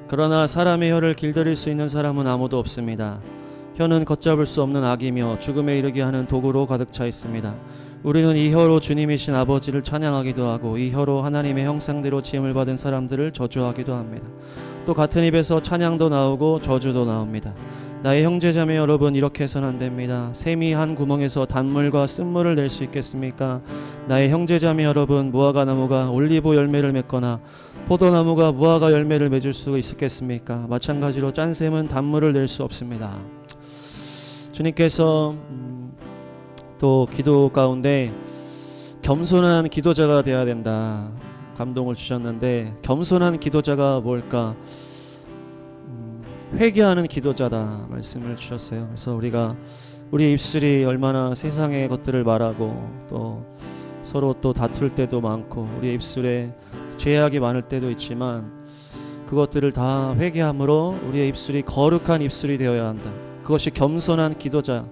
그러나 사람의 혀를 길들일 수 있는 사람은 아무도 없습니다. 혀는 걷잡을 수 없는 악이며 죽음에 이르게 하는 도구로 가득 차 있습니다. 우리는 이 혀로 주님이신 아버지를 찬양하기도 하고 이 혀로 하나님의 형상대로 지음을 받은 사람들을 저주하기도 합니다. 또 같은 입에서 찬양도 나오고 저주도 나옵니다. 나의 형제자매 여러분, 이렇게 해서는 안 됩니다. 샘이 한 구멍에서 단물과 쓴물을 낼 수 있겠습니까? 나의 형제자매 여러분, 무화과 나무가 올리브 열매를 맺거나 포도나무가 무화과 열매를 맺을 수 있겠습니까? 마찬가지로 짠 샘은 단물을 낼 수 없습니다. 주님께서 또 기도 가운데 겸손한 기도자가 되어야 된다 감동을 주셨는데, 겸손한 기도자가 뭘까? 회개하는 기도자다 말씀을 주셨어요. 그래서 우리가 우리의 입술이 얼마나 세상의 것들을 말하고 또 서로 또 다툴 때도 많고 우리의 입술에 죄악이 많을 때도 있지만 그것들을 다 회개함으로 우리의 입술이 거룩한 입술이 되어야 한다. 그것이 겸손한 기도자.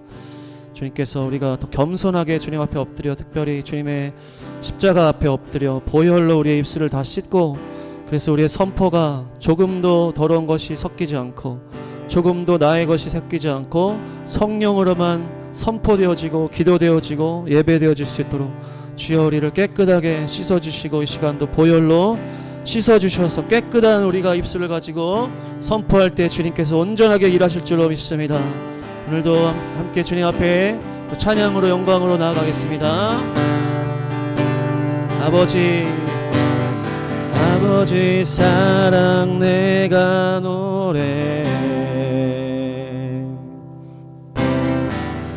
주님께서 우리가 더 겸손하게 주님 앞에 엎드려, 특별히 주님의 십자가 앞에 엎드려 보혈로 우리의 입술을 다 씻고, 그래서 우리의 선포가 조금도 더러운 것이 섞이지 않고 조금도 나의 것이 섞이지 않고 성령으로만 선포되어지고 기도되어지고 예배되어질 수 있도록 주여 우리를 깨끗하게 씻어주시고 이 시간도 보혈로 씻어주셔서 깨끗한 우리가 입술을 가지고 선포할 때 주님께서 온전하게 일하실 줄로 믿습니다. 오늘도 함께 주님 앞에 찬양으로 영광으로 나아가겠습니다. 아버지 사랑 내가 노래,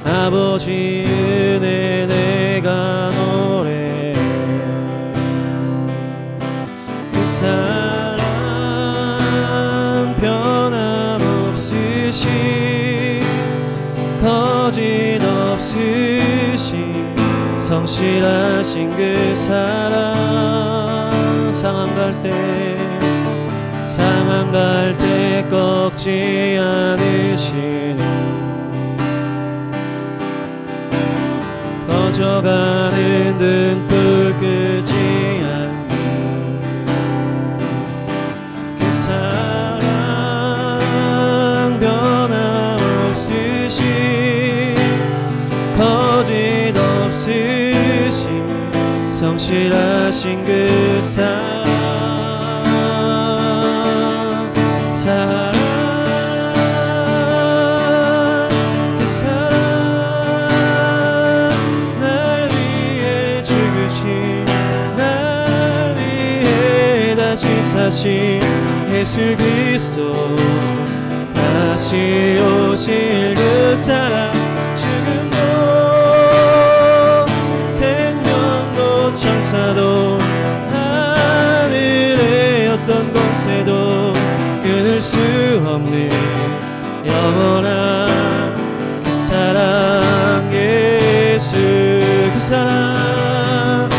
아버지 은혜 내가 노래, 그 사랑 변함없으신 거짓없으신 성실하신 그 사랑, 상한 갈 때 꺾지 않으시는 꺼져가는 등불 끄지 않는 그 사랑 변함없으신 거짓없으신 성실하신 그 사랑 그 사랑 날 위해 죽으신 날 위해 다시 사신 예수 그리스도 다시 오실 그 사랑 죽음도 생명도 천사도 하늘의 어떤 권세도 끊을 수 없는 영원한 그 사랑 예수 그 사랑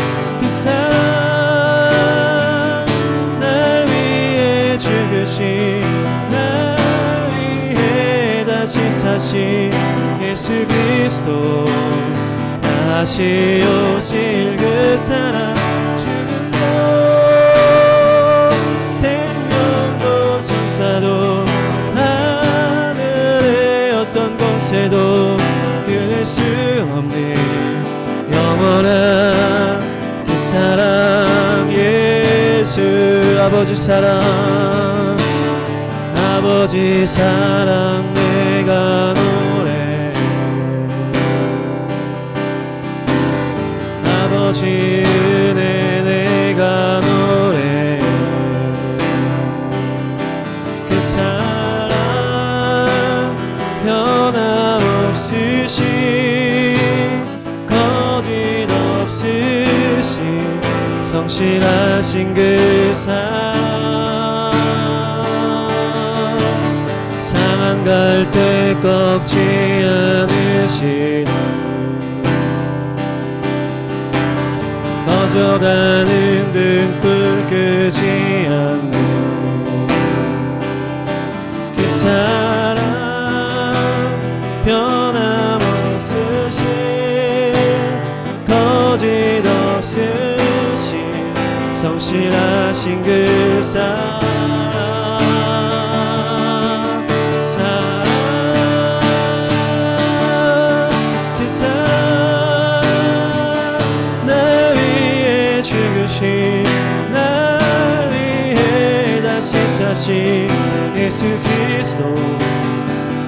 날 위해 죽으신 날 위해 다시 사신 예수 그리스도 다시 오실 그 사랑 죽음도 생명도 천사도 하늘의 어떤 권세도 끊을 수 없는 영원한 그 사랑 예수 아버지 사랑 내가 노래 아버지 은혜 내가 노래 그 사랑 변함없으신 거짓없으신 성실하신 그 사랑 상한 갈 때 꺾지 않으시는 꺼져가는 등불 끄지 않는 그 사랑 변함없으신 거짓없으신 성실하신 그 사랑 사신 예수 그리스도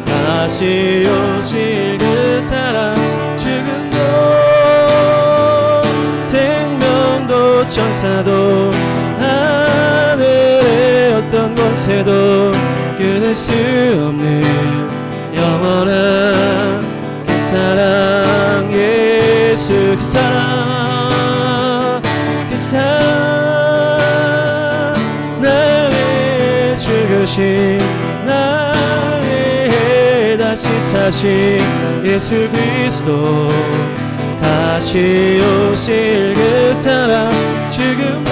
다시 오실 그 사랑 죽음도 생명도 천사도 하늘의 어떤 권세도 끊을 수 없는 영원한 그 사랑 예수 그 사랑 그 사랑 날 위해 죽으신 날 위해 다시 사신 예수 그리스도 다시 오실 그 사랑 죽음도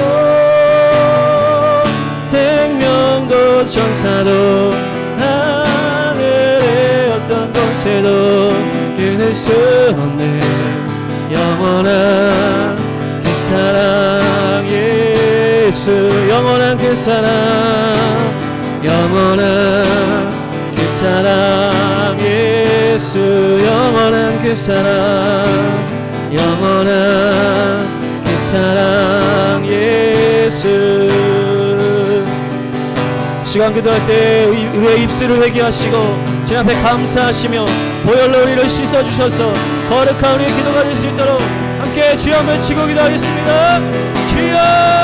생명도 천사도 하늘의 어떤 권세도 끊을 수 없는 영원한 그 사랑 예수 영원한 그 사랑 영원한 그 사랑 예수 영원한 그 사랑 영원한 그 사랑 예수 시간 기도할 때 우리의 입술을 회개하시고 주 앞에 감사하시며 보혈로 우리를 씻어주셔서 거룩한 우리의 기도가 될 수 있도록 함께 주여 외치고 기도하겠습니다. 주여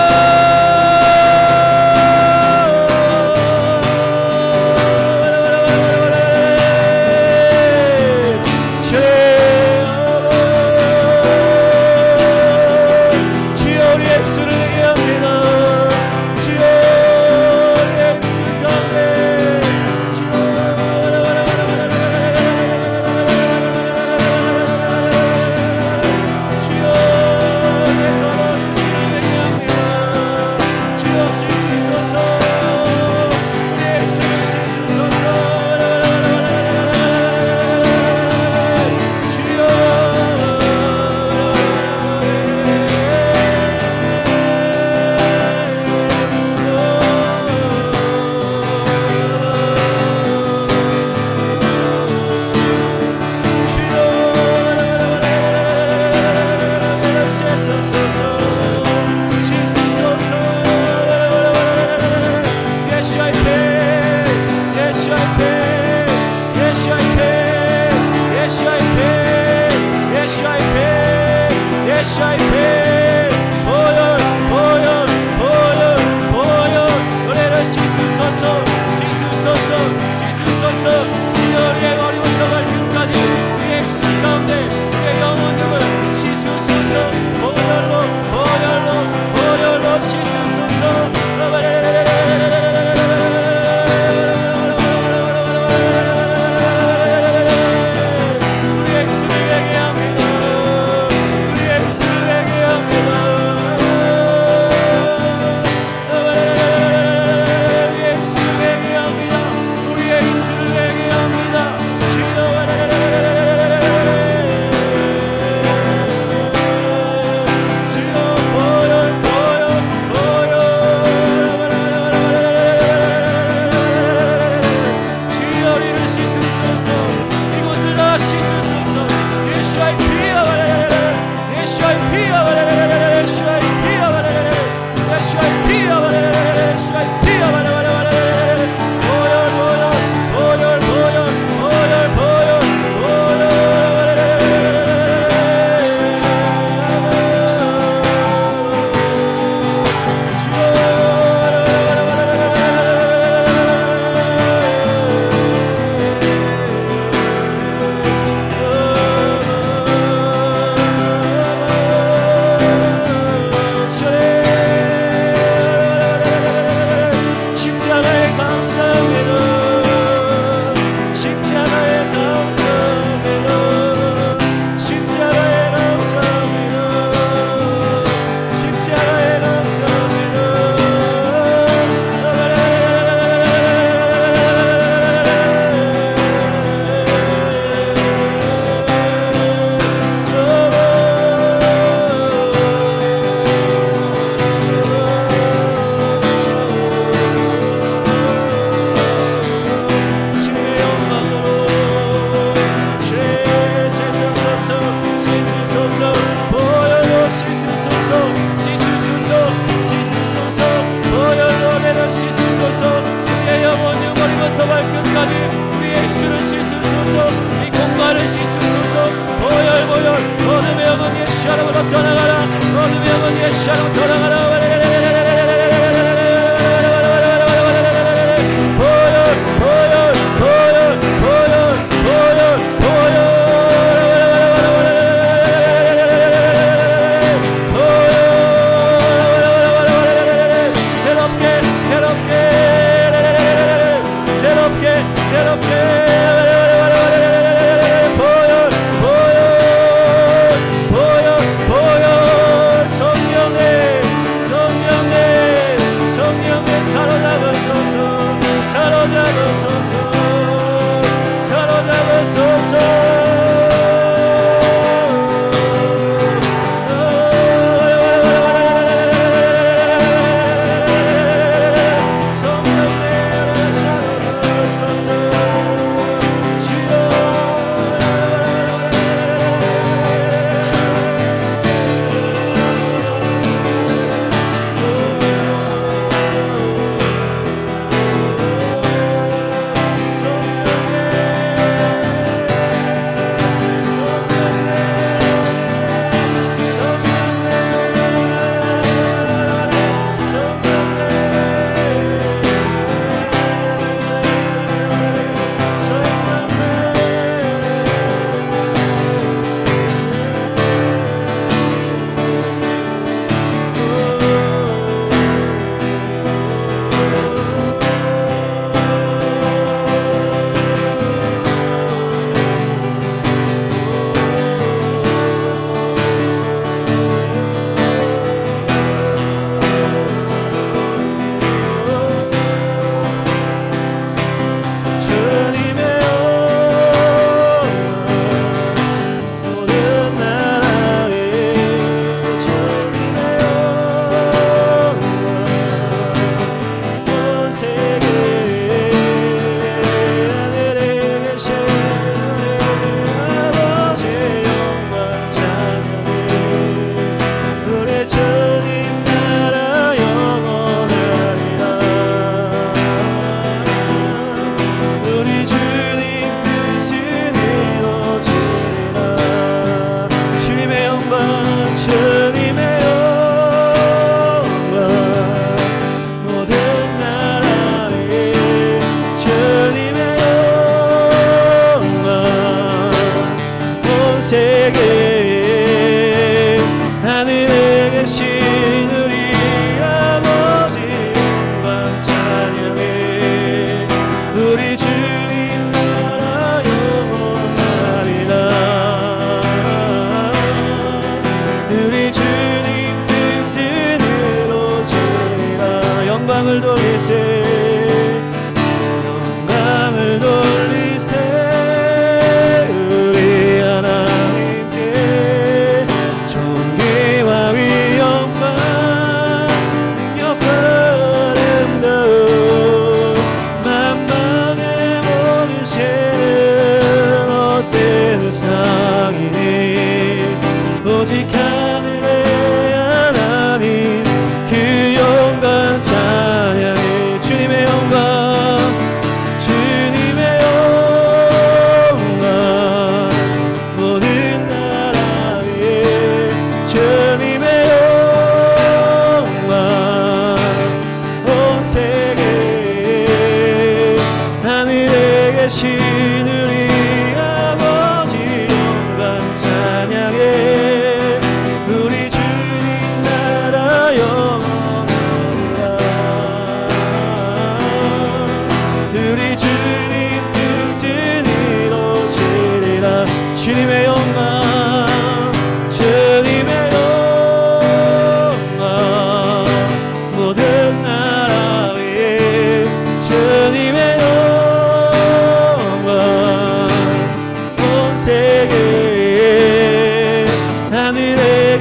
나를 씻으소서. 보혈 어둠의 영혼 예수야로부터 떠나가라. 어둠의 영혼 예수야로부터 떠나가라.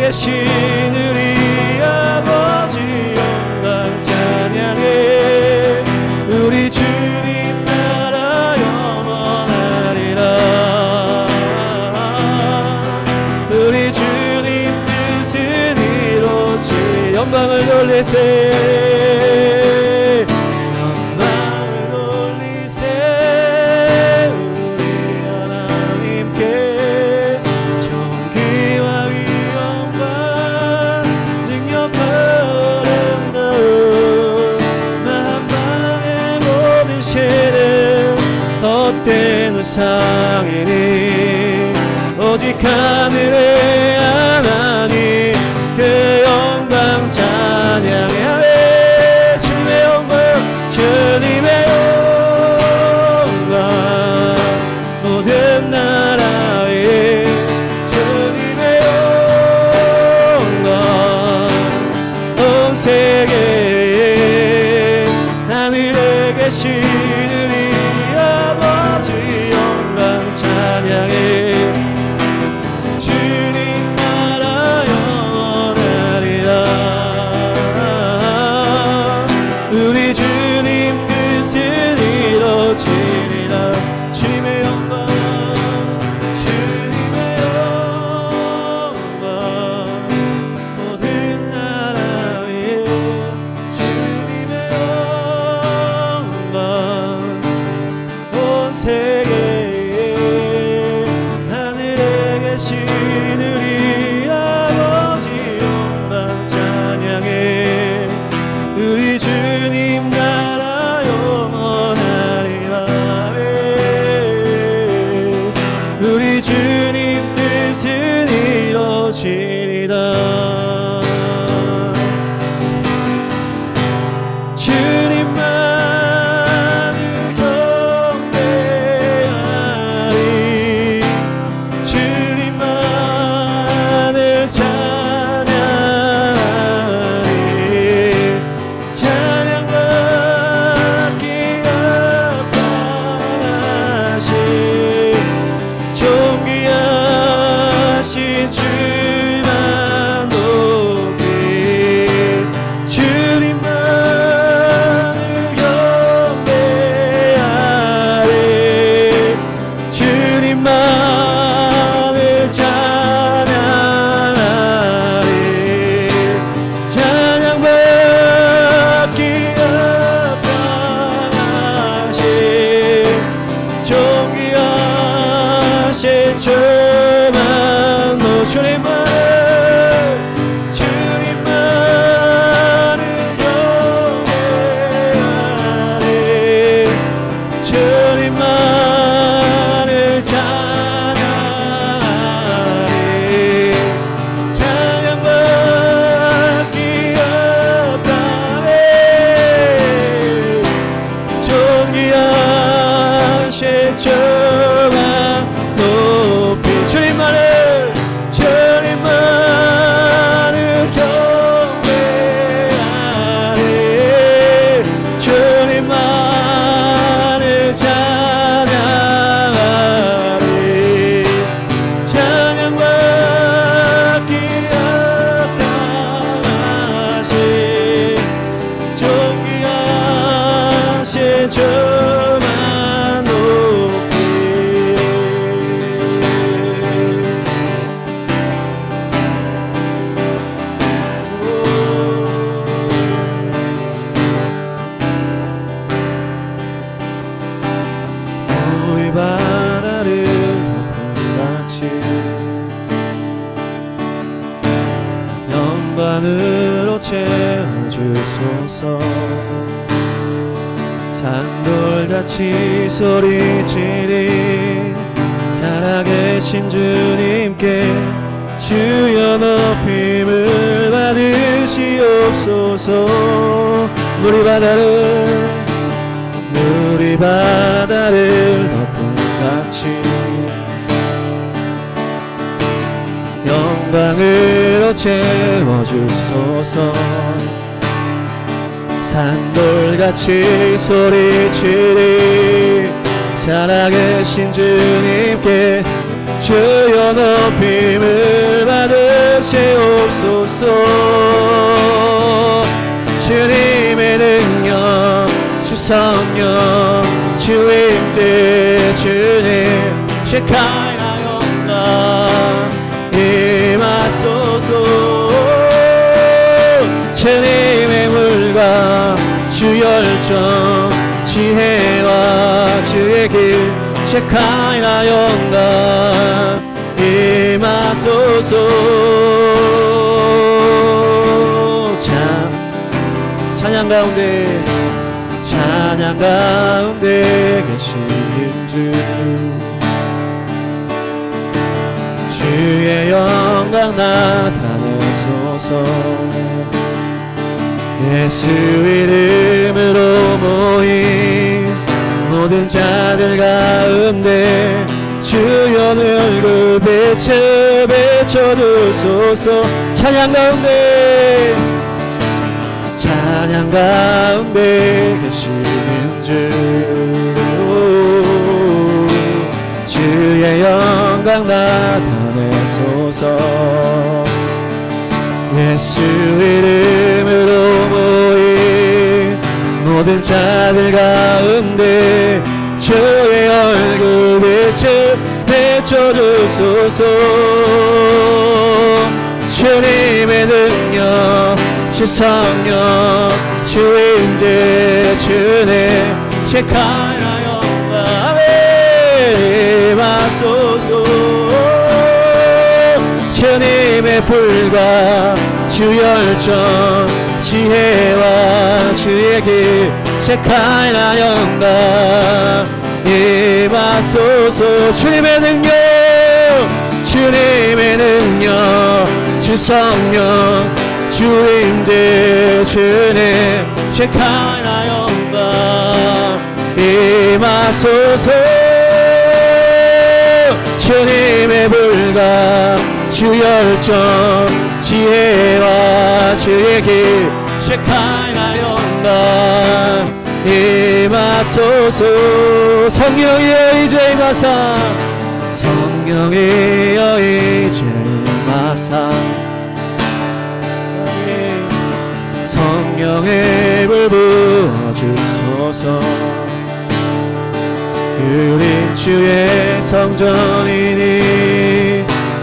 계신 우리 아버지 영광 찬양해. 우리 주님 나라 영원하리라. 우리 주님 뜻은 이루지. 영광을 돌리세. 영광을 돌리세. 우리 하나님께 당신은 헛된 우상이니 오직 하늘의 하나님 그 영광 찬양해 주님의 영광 주님의 영광 모든 나라 위에 주님의 영광 온 세계 위에 하늘에 계신 우리 아버지 영광 찬양해 주님 나라 영원하리라 우리 주님 뜻은 이루어지리라 주님의 영광 주님의 영광 모든 나라 위에 주님의 영광 온 세계에 하늘에 계신 우리 아버지 영광 찬양해 우리 주님 나라 영원하리라 우리 주님 뜻은 이루어지리다 주님만을 경배하리 주님만을 찬양하리 찬양받기 합당하신 존귀하신 주만 높이 주님만을 경배하리 주님만을 찬양하리 찬양받기 합당하신 존귀하신 주만 높이 주님만을 경배하리 주님만을 찬양하리 찬양받기 합당해 존귀하신 주만 높이 주님만을 경배하리 주님만을 찬양하리 찬양받기 합당하신 존귀하신 주만 높이 우리 바다를 덮음같이 영광으로 채워주소서 산돌같이 소리치리 살아계신 주님께 주여 높임을 받으시옵소서 우리 바다를 덮음같이 영광으로 채워주소서 산돌같이 소리치리 살아계신 주님께 주여 높임을 받으시옵소서 주님의 능력 주 성령 주 임재 주님 셰카이나 영광 임하소서 주님의 물과 주 열정 지혜와 주의 길 셰카이나 영광 임하소서 찬양 가운데 찬양 찬양 가운데 계시는 주 주의 영광 나타내소서 예수 이름으로 모인 모든 자들 가운데 주의 얼굴 비춰주소서 찬양 가운데 계시는 주 주의 영광 나타내소서 예수 이름으로 모인 모든 자들 가운데 주의 얼굴 비춰주소서 주님의 능력 주 성령 주 임재 주의 셰카이나 영광 임하소서 주님의 불과 주 열정 지혜와 주의 길 셰카이나 영광 임하소서 주님의 능력 주 성령 주 임재 주님 셰카이나 영광 임하소서 주님의 불과 주 열정 지혜와 주의 길 셰카이나 영광 임하소서 성령이여 이제 임하사 성령이여 이제 임하사 성령의 불 부어주소서 우린 주의 성전이니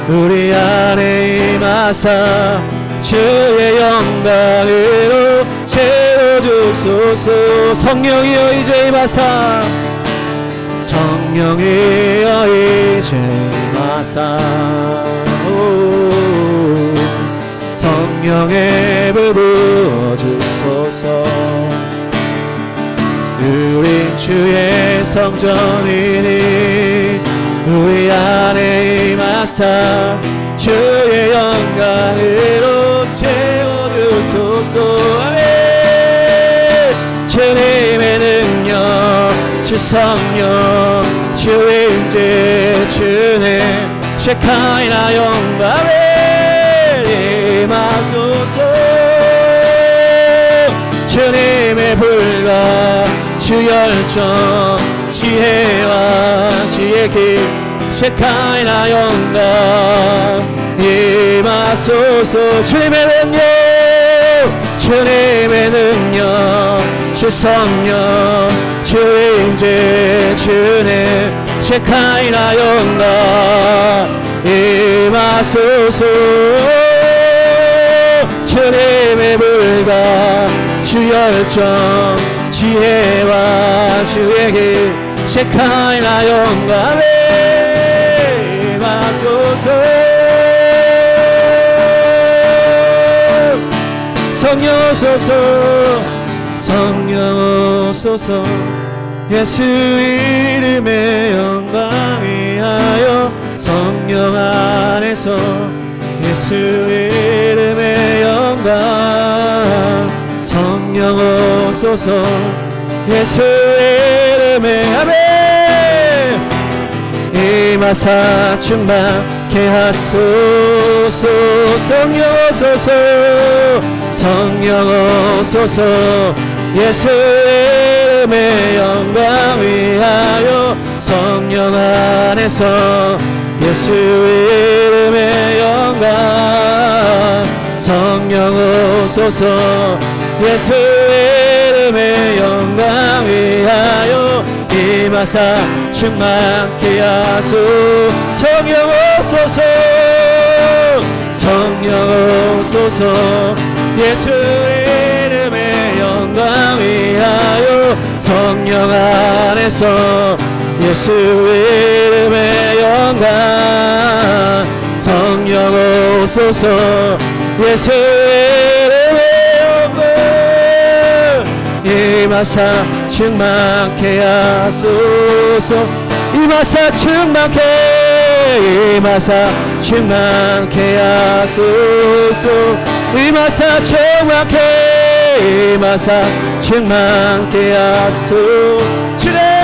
우리 안에 임하사 주의 영광으로 채워주소서 성령이여 이제 임하사 성령이여 이제 임하사 성령의 불 부어주소서 우린 주의 성전이니 우리 안에 임하사 주의 영광으로 채워주소서 아멘 주님의 능력 주 성령 주 임재 주님 셰카이나 영광 임하소서 주님의 불과 주 열정 지혜와 지의 길 셰카이나 영광 임하소서 주님의 능력 주 성령 주 임재 주님 셰카이나 영광 임하소서 주님의 불과 주 열정 지혜와 주의 길 셰카이나 영광 임하소서 성령 오소서 성령 오소서 예수 이름의 영광 위하여 성령 안에서 예수 이름의 영광 성령 오소서 예수 이름의 아멘 임하사 충만케 하소서 성령 오소서 성령 오소서 예수 이름의 영광 위하여 성령 안에서 예수 이름의 영광 성령 오소서 예수 이름의 영광 위하여 임하사 충만케 하소 성령 오소서 성령 오소서 예수 이름의 영광 위하여 성령 안에서 예수 이름의 영광 성령 오소서 예수 이름의 영광 임하사 충만케 하소서 임하사 충만케 임하사 충만케 하소서 임하사 충만케 임하사 충만케 하소서 주님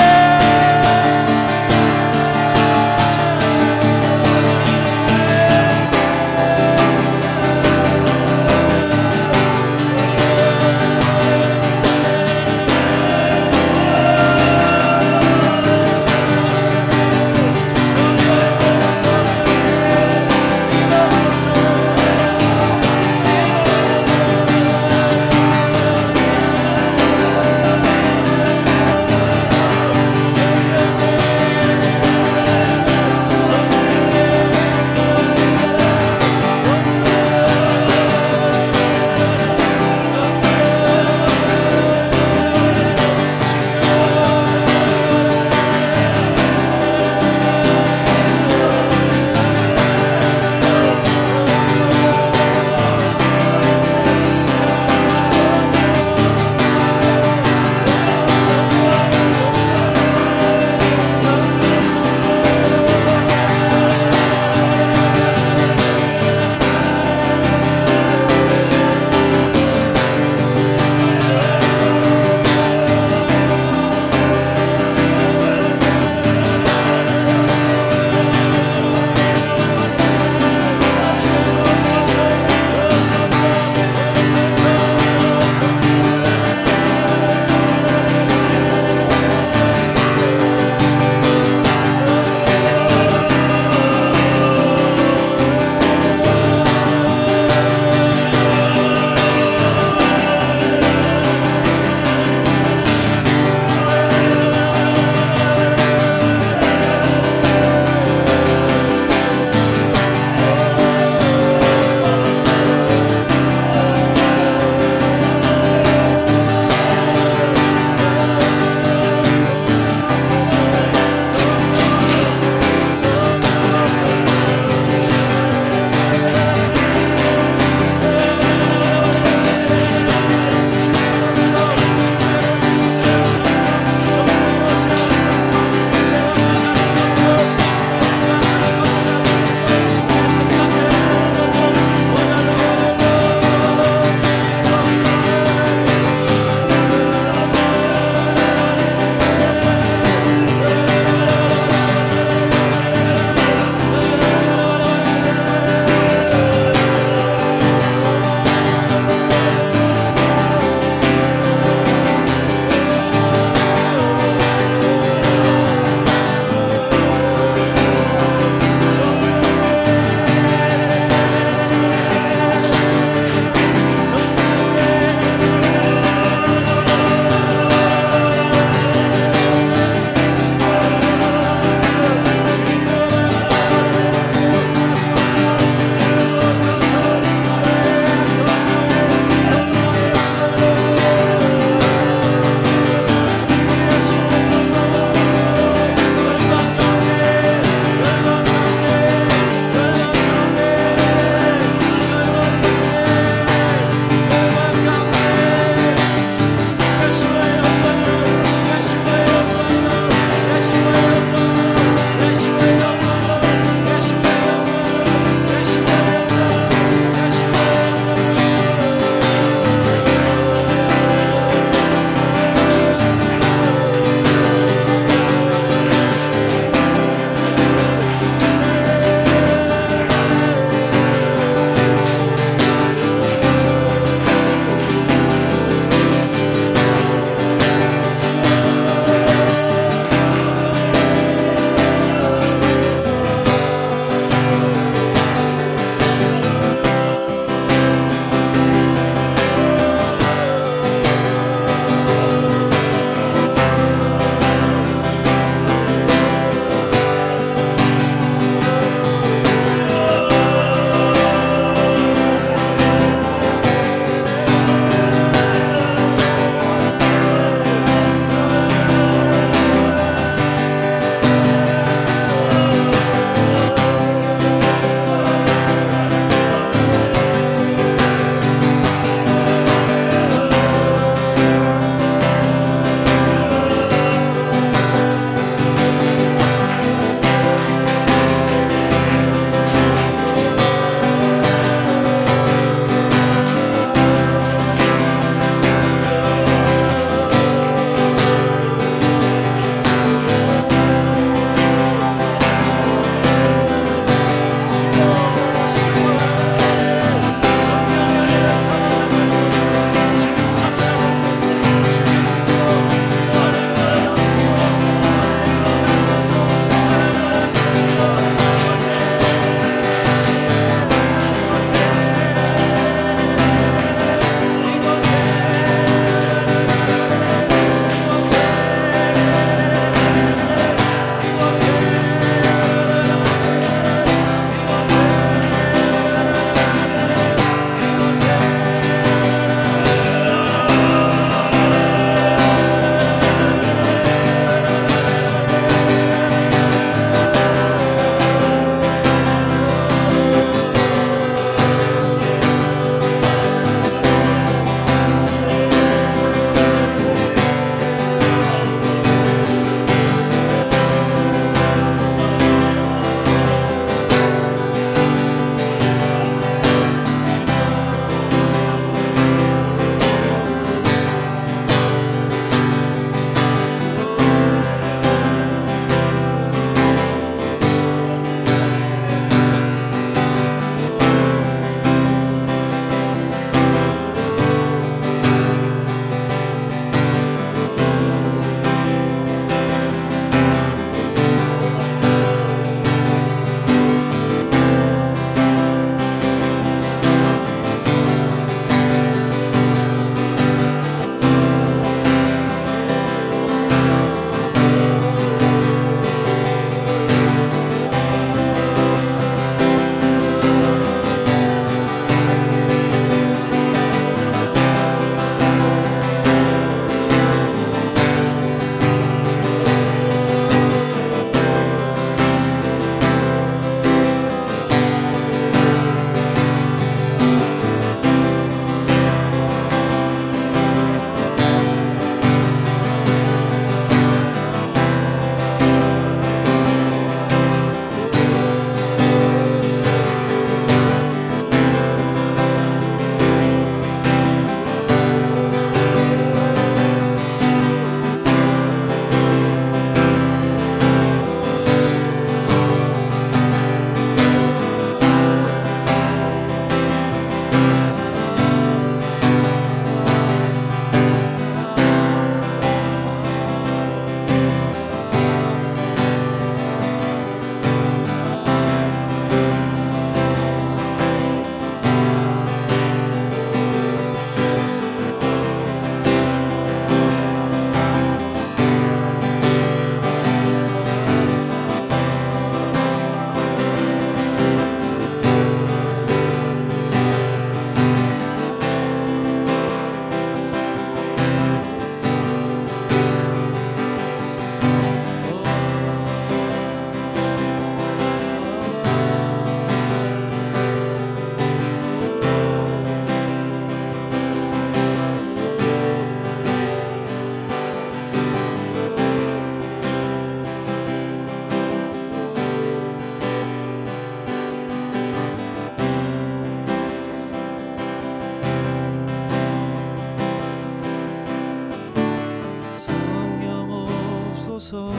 오소서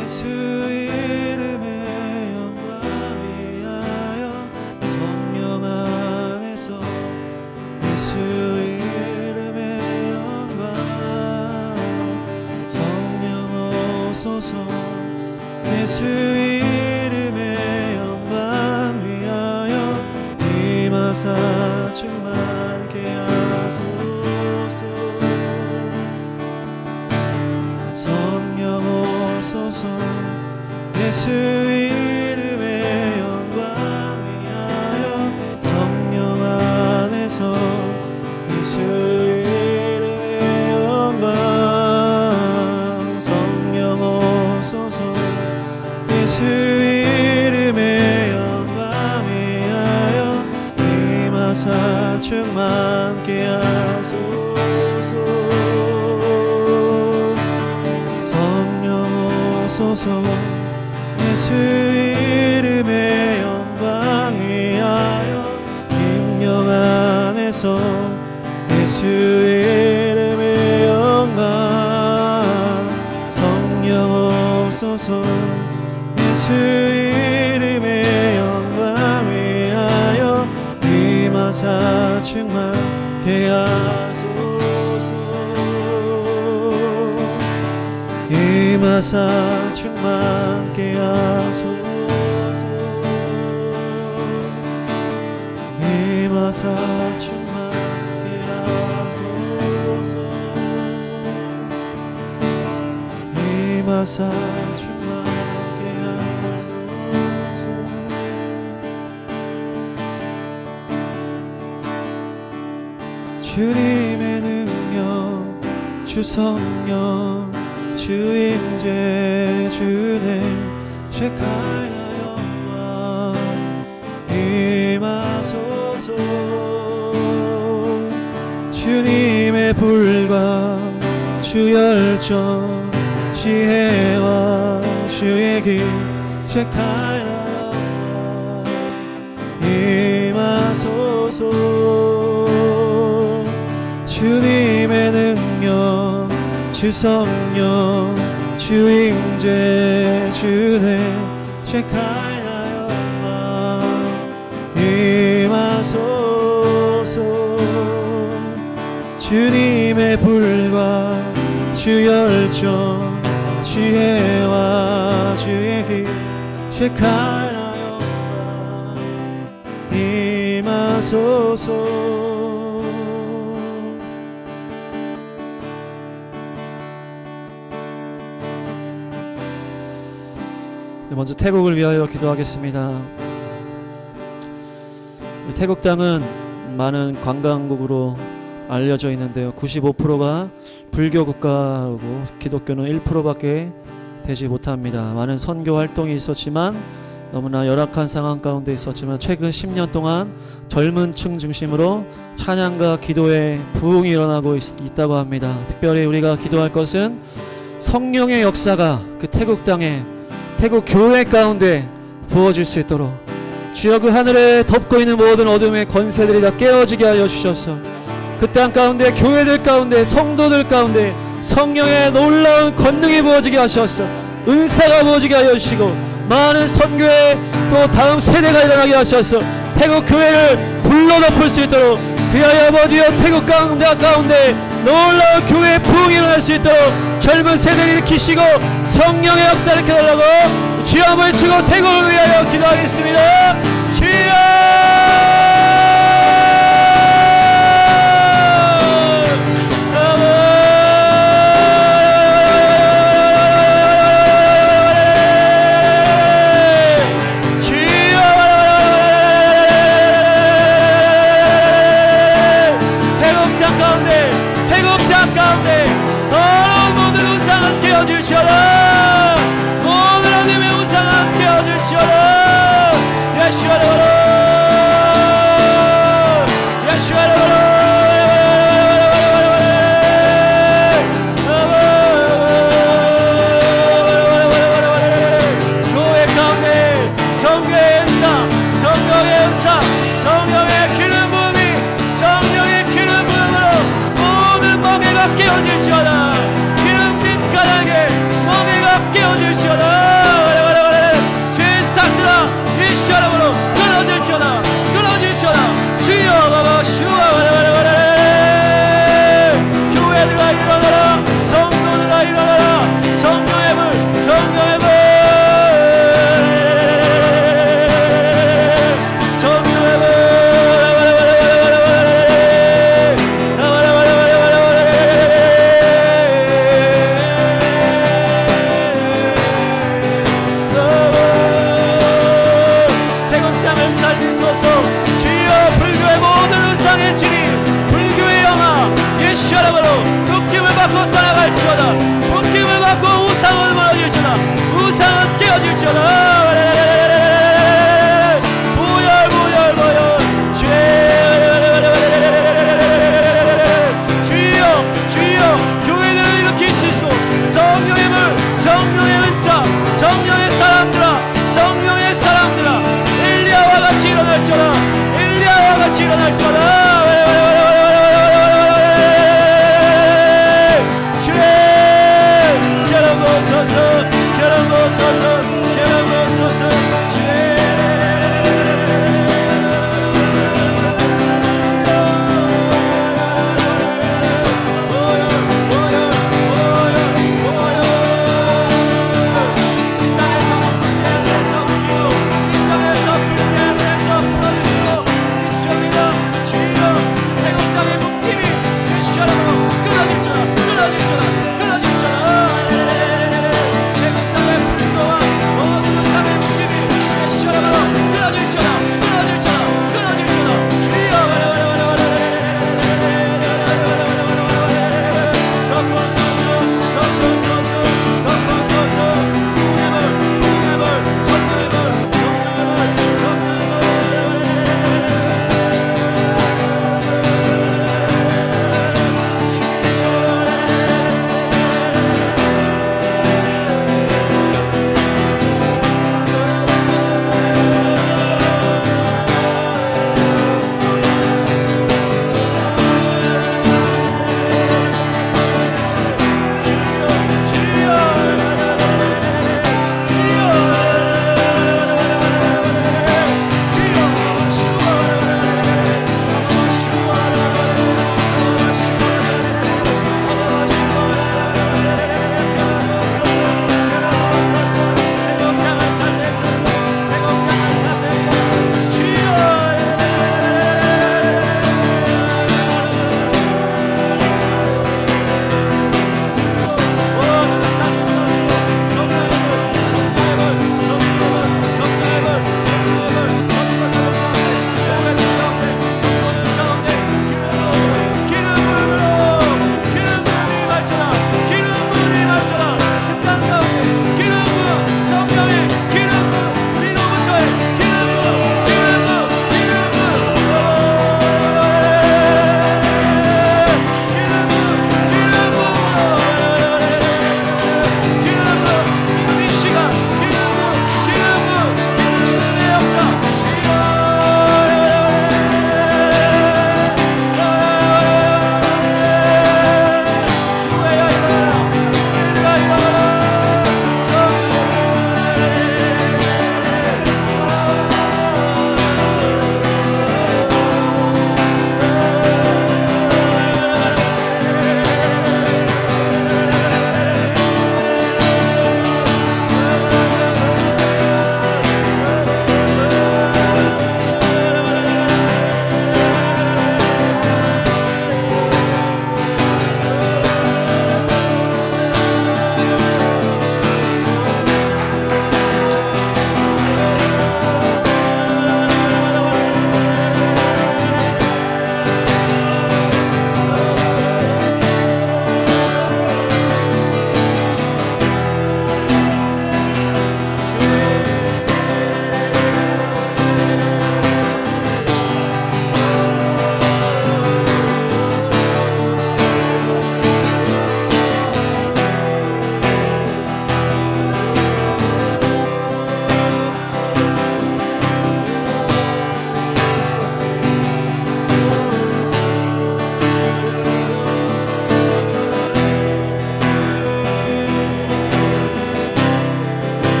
예수 이름의 영광 위하여 성령 안에서 예수 이름의 영광 성령 오소서 예수 이름의 영광 위하여 임하사 충만케 하소서 성령 오소서 예수 이름의 영광 위하여 성령 안에서 예수 이름의 영광 성령 오소서 예수 이름의 영광 위하여 임하사 충만케 하소서 성령 오소서 예수 이름의 영광 위하여 임령 안에서 예수 이름의 영광 성령 오소서 예수 이름의 영광 위하여 임하사 충만케 하소서 임하사 충만케 하소서 임하사 충만케 하소서 임하사 충만케 하소서 주님의 능력 주 성령 주 임재 주내 쉐카이나 영광 임하소서 주님의 불과 주 열정 지혜와 주의 길 쉐카이나 영광 임하소서 주님의 능력 주 성령 주 임재 주내 쉐카이나 영광 임하소서 주님의 불과 주 열정 지혜와 주의 길 쉐카이나 영광 임하소서 먼저 태국을 위하여 기도하겠습니다. 태국 땅은 많은 관광국으로 알려져 있는데요. 95%가 불교 국가고 기독교는 1%밖에 되지 못합니다. 많은 선교 활동이 있었지만 너무나 열악한 상황 가운데 있었지만 최근 10년 동안 젊은 층 중심으로 찬양과 기도에 부흥이 일어나고 있다고 합니다. 특별히 우리가 기도할 것은 성령의 역사가 그 태국 땅에 태국 교회 가운데 부어질 수 있도록 주여 그 하늘에 덮고 있는 모든 어둠의 권세들이 다 깨어지게 하여 주셔서 그 땅 가운데 교회들 가운데 성도들 가운데 성령의 놀라운 권능이 부어지게 하셔서 은사가 부어지게 하여 주시고 많은 선교의 또 다음 세대가 일어나게 하셔서 태국 교회를 불러 덮을 수 있도록 그리하여 아버지여 태국 가운데 놀라운 교회의 부흥이 일어날 수 있도록 젊은 세대를 일으키시고 성령의 역사를 일으켜달라고 주여 한번 외치고 태국을 위하여 기도하겠습니다. 주여 모든 하나님의 우상 함께 얻으시오라. 교회 가운데 성령의 은사, 성령의 은사, 성령의 기름 부음이 성령의 기름 부음으로 모든 멍에가 깨어질시오다. 기름 빛 가랑에 일어날지어다. 부열 부열 부열 주여 주여 교회들을 일으키시고 성령의 물 성령의 은사 성령의 사람들아 성령의 사람들아 엘리야와 같이 일어날지어다. 엘리야와 같이 일어날지어다. 주님 결혼 보소서 결혼 보소서 결혼 보소서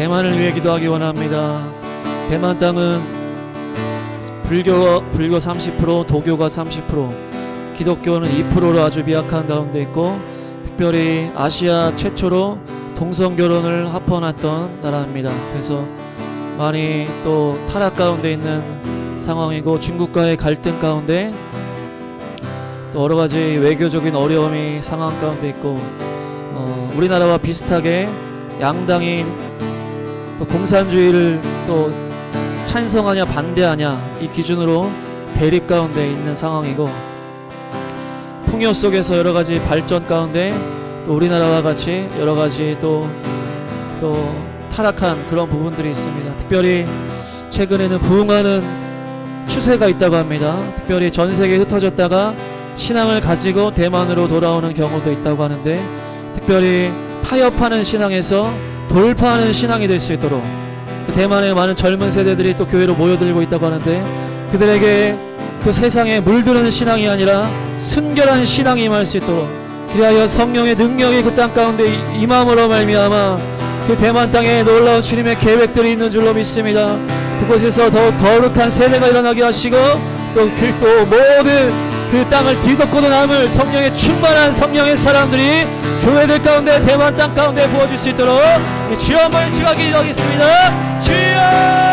대만을 위해 기도하기 원합니다. 대만 땅은 불교 30%, 도교가 30%, 기독교는 2%로 아주 미약한 가운데 있고, 특별히 아시아 최초로 동성 결혼을 합헌했던 나라입니다. 그래서 많이 또 타락 가운데 있는 상황이고, 중국과의 갈등 가운데 또 여러 가지 외교적인 어려움이 상황 가운데 있고, 우리나라와 비슷하게 양당이 또 공산주의를 또 찬성하냐 반대하냐 이 기준으로 대립 가운데 있는 상황이고, 풍요 속에서 여러 가지 발전 가운데 또 우리나라와 같이 여러 가지 또 타락한 그런 부분들이 있습니다. 특별히 최근에는 부흥하는 추세가 있다고 합니다. 특별히 전 세계에 흩어졌다가 신앙을 가지고 대만으로 돌아오는 경우도 있다고 하는데, 특별히 타협하는 신앙에서 돌파하는 신앙이 될 수 있도록 그 대만의 많은 젊은 세대들이 또 교회로 모여들고 있다고 하는데, 그들에게 그 세상에 물드는 신앙이 아니라 순결한 신앙이 임할 수 있도록, 그리하여 성령의 능력이 그 땅 가운데 임함으로 말미암아 그 대만 땅에 놀라운 주님의 계획들이 있는 줄로 믿습니다. 그곳에서 더욱 거룩한 세대가 일어나게 하시고, 또 모든 그 땅을 뒤덮고도 남을 성령의 충만한 성령의 사람들이 교회들 가운데 대만 땅 가운데 부어질 수 있도록 주여 한번 지각이 기도하겠습니다. 주여!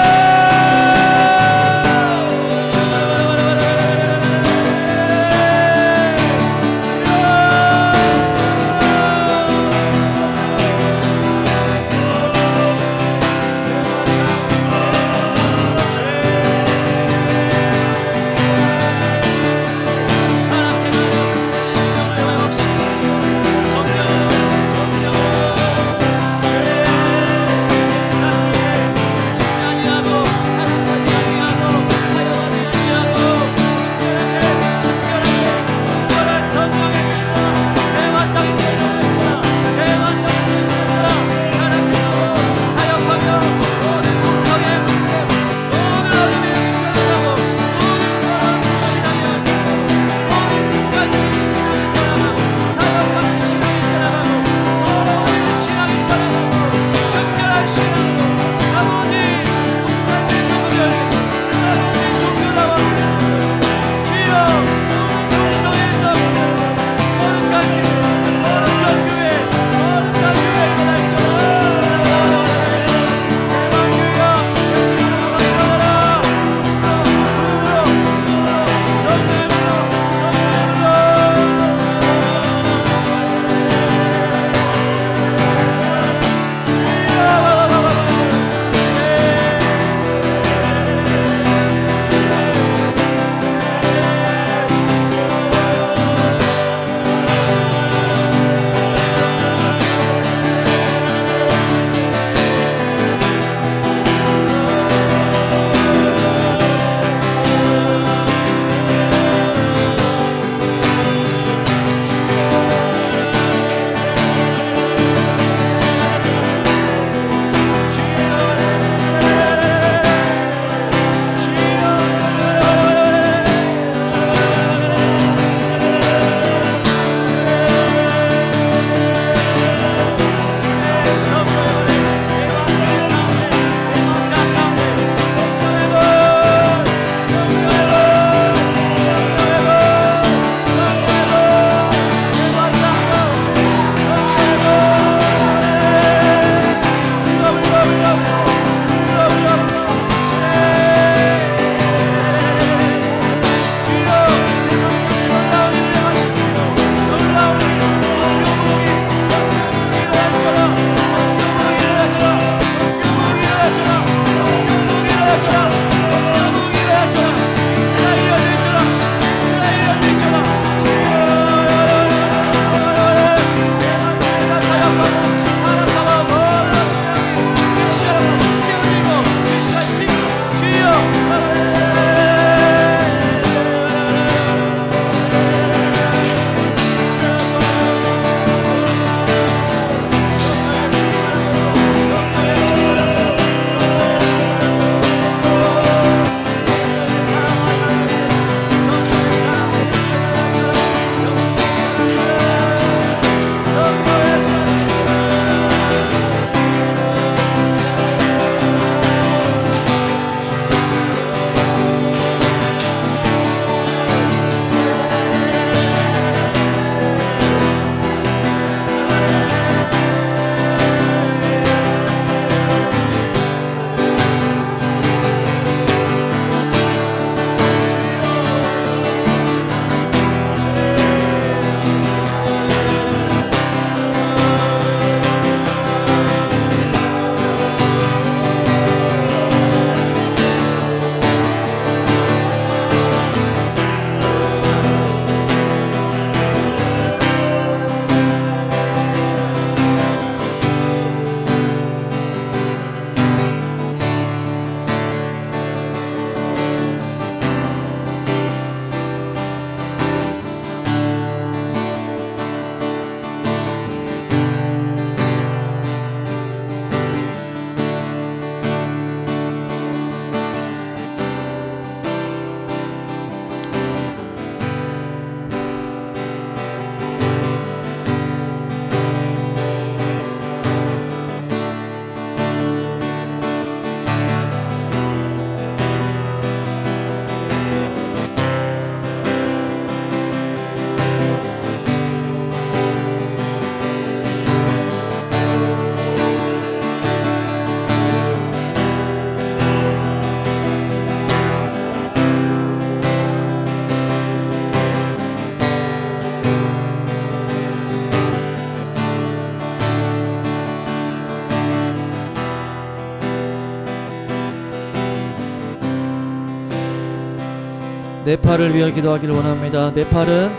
네팔을 위해 기도하기를 원합니다. 네팔은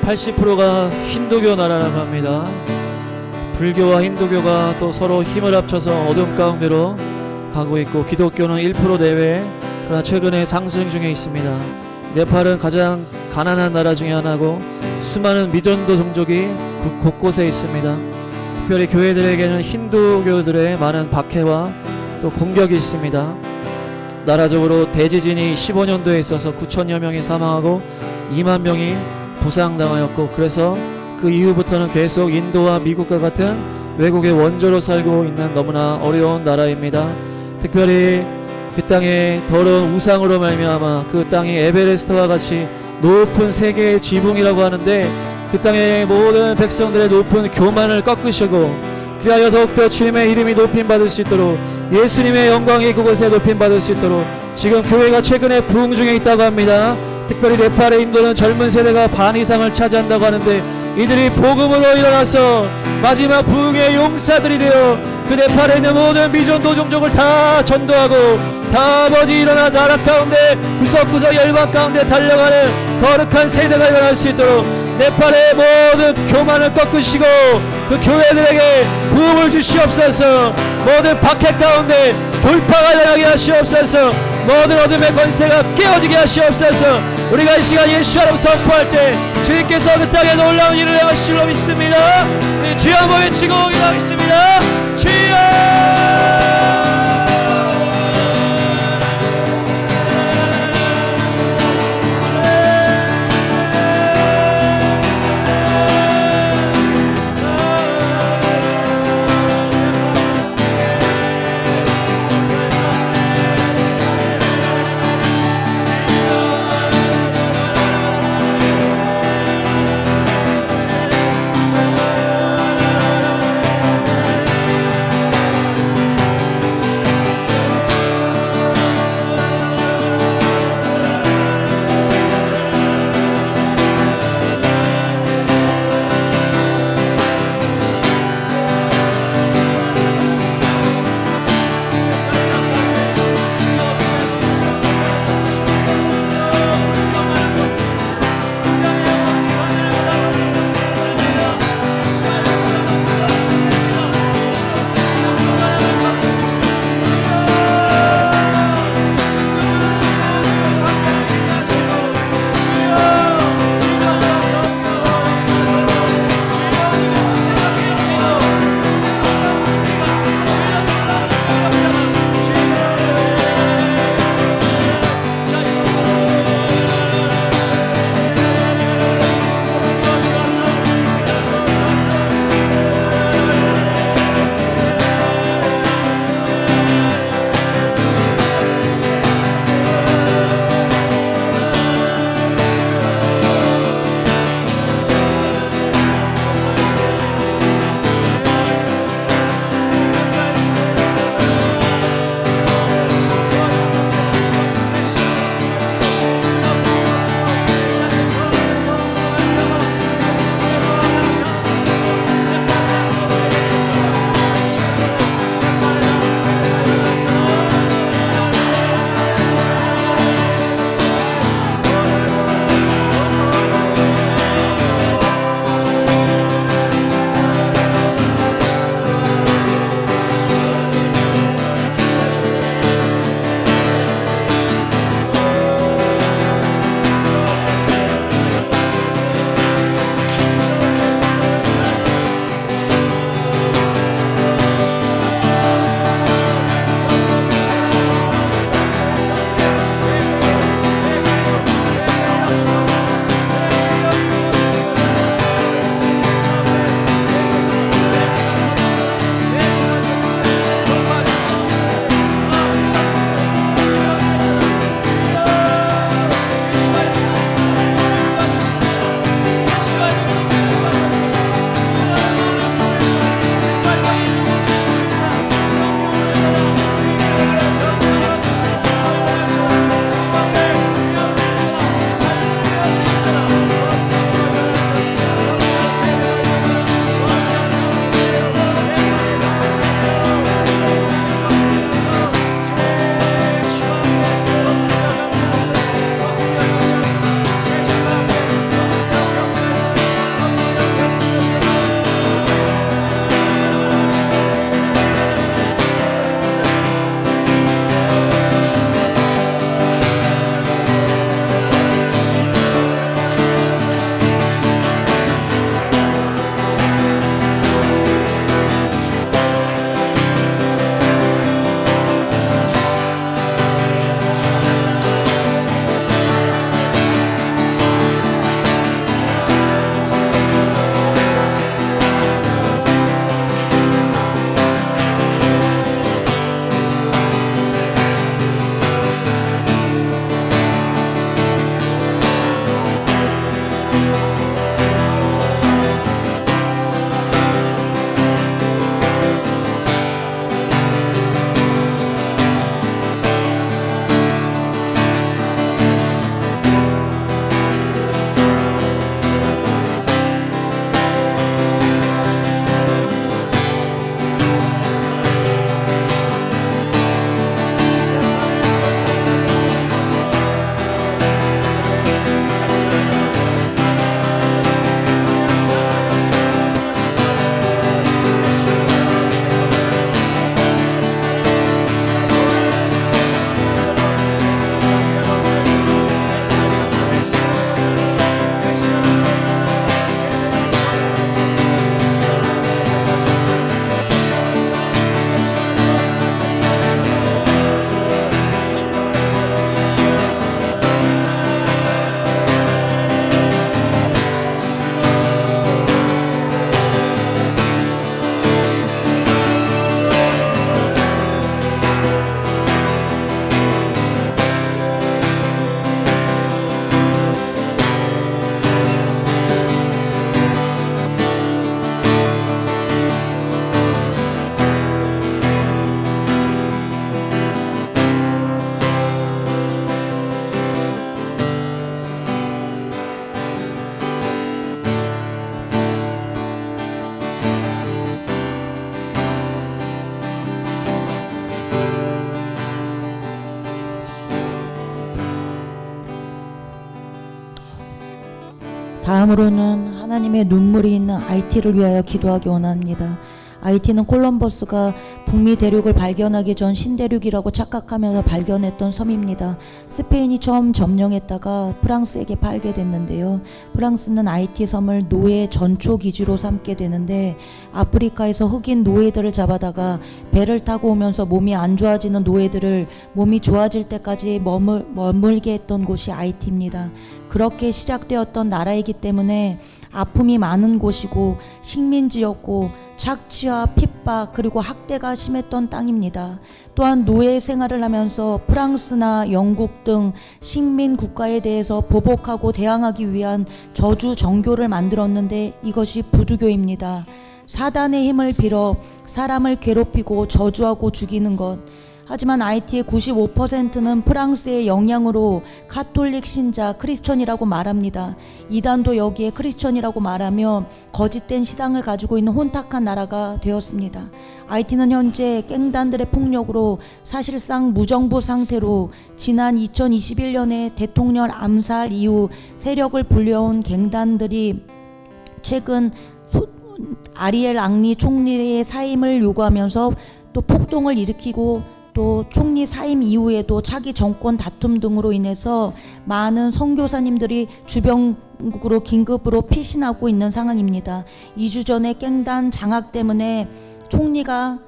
80%가 힌두교 나라라고 합니다. 불교와 힌두교가 또 서로 힘을 합쳐서 어둠 가운데로 가고 있고, 기독교는 1% 내외, 그러나 최근에 상승 중에 있습니다. 네팔은 가장 가난한 나라 중에 하나고 수많은 미전도 종족이 곳곳에 있습니다. 특별히 교회들에게는 힌두교들의 많은 박해와 또 공격이 있습니다. 나라적으로 대지진이 15년도에 있어서 9천여 명이 사망하고 2만 명이 부상당하였고, 그래서 그 이후부터는 계속 인도와 미국과 같은 외국의 원조로 살고 있는 너무나 어려운 나라입니다. 특별히 그 땅에 더러운 우상으로 말미암아 그 땅이 에베레스트와 같이 높은 세계의 지붕이라고 하는데, 그 땅의 모든 백성들의 높은 교만을 꺾으시고, 그리하여 더욱더 주님의 이름이 높임받을 수 있도록, 예수님의 영광이 그곳에 높임받을 수 있도록 지금 교회가 최근에 부흥 중에 있다고 합니다. 특별히 네팔의 인도는 젊은 세대가 반 이상을 차지한다고 하는데, 이들이 복음으로 일어나서 마지막 부흥의 용사들이 되어 그 네팔에 있는 모든 미전도 종족을 다 전도하고 다 아버지 일어나 나라 가운데 구석구석 열방 가운데 달려가는 거룩한 세대가 일어날 수 있도록 네팔의 모든 교만을 꺾으시고 그 교회들에게 부흥을 주시옵소서. 모든 박해 가운데 돌파가 일어나게 하시옵소서. 모든 어둠의 권세가 깨어지게 하시옵소서. 우리가 이 시간 예수처럼 선포할 때 주님께서 그 땅에 놀라운 일을 행하실 줄로 믿습니다. 우리 주여 한번 외치고 기도하겠습니다. 주여! 다음으로는 하나님의 눈물이 있는 IT를 위하여 기도하기 원합니다. IT는 콜럼버스가 북미 대륙을 발견하기 전 신대륙이라고 착각하면서 발견했던 섬입니다. 스페인이 처음 점령했다가 프랑스에게 팔게 됐는데요. 프랑스는 IT 섬을 노예 전초 기지로 삼게 되는데 아프리카에서 흑인 노예들을 잡아다가 배를 타고 오면서 몸이 안 좋아지는 노예들을 몸이 좋아질 때까지 머물게 했던 곳이 IT입니다. 그렇게 시작되었던 나라이기 때문에 아픔이 많은 곳이고 식민지였고 착취와 핍박 그리고 학대가 심했던 땅입니다. 또한 노예 생활을 하면서 프랑스나 영국 등 식민 국가에 대해서 보복하고 대항하기 위한 저주 정교를 만들었는데 이것이 부두교입니다. 사단의 힘을 빌어 사람을 괴롭히고 저주하고 죽이는 것. 하지만 IT의 95%는 프랑스의 영향으로 카톨릭 신자 크리스천이라고 말합니다. 이단도 여기에 크리스천이라고 말하며 거짓된 신앙을 가지고 있는 혼탁한 나라가 되었습니다. IT는 현재 갱단들의 폭력으로 사실상 무정부 상태로 지난 2021년에 대통령 암살 이후 세력을 불려온 갱단들이 최근 아리엘 앙리 총리의 사임을 요구하면서 또 폭동을 일으키고 또 총리 사임 이후에도 차기 정권 다툼 등으로 인해서 많은 선교사님들이 주변국으로 긴급으로 피신하고 있는 상황입니다. 2주 전에 깽단 장악 때문에 총리가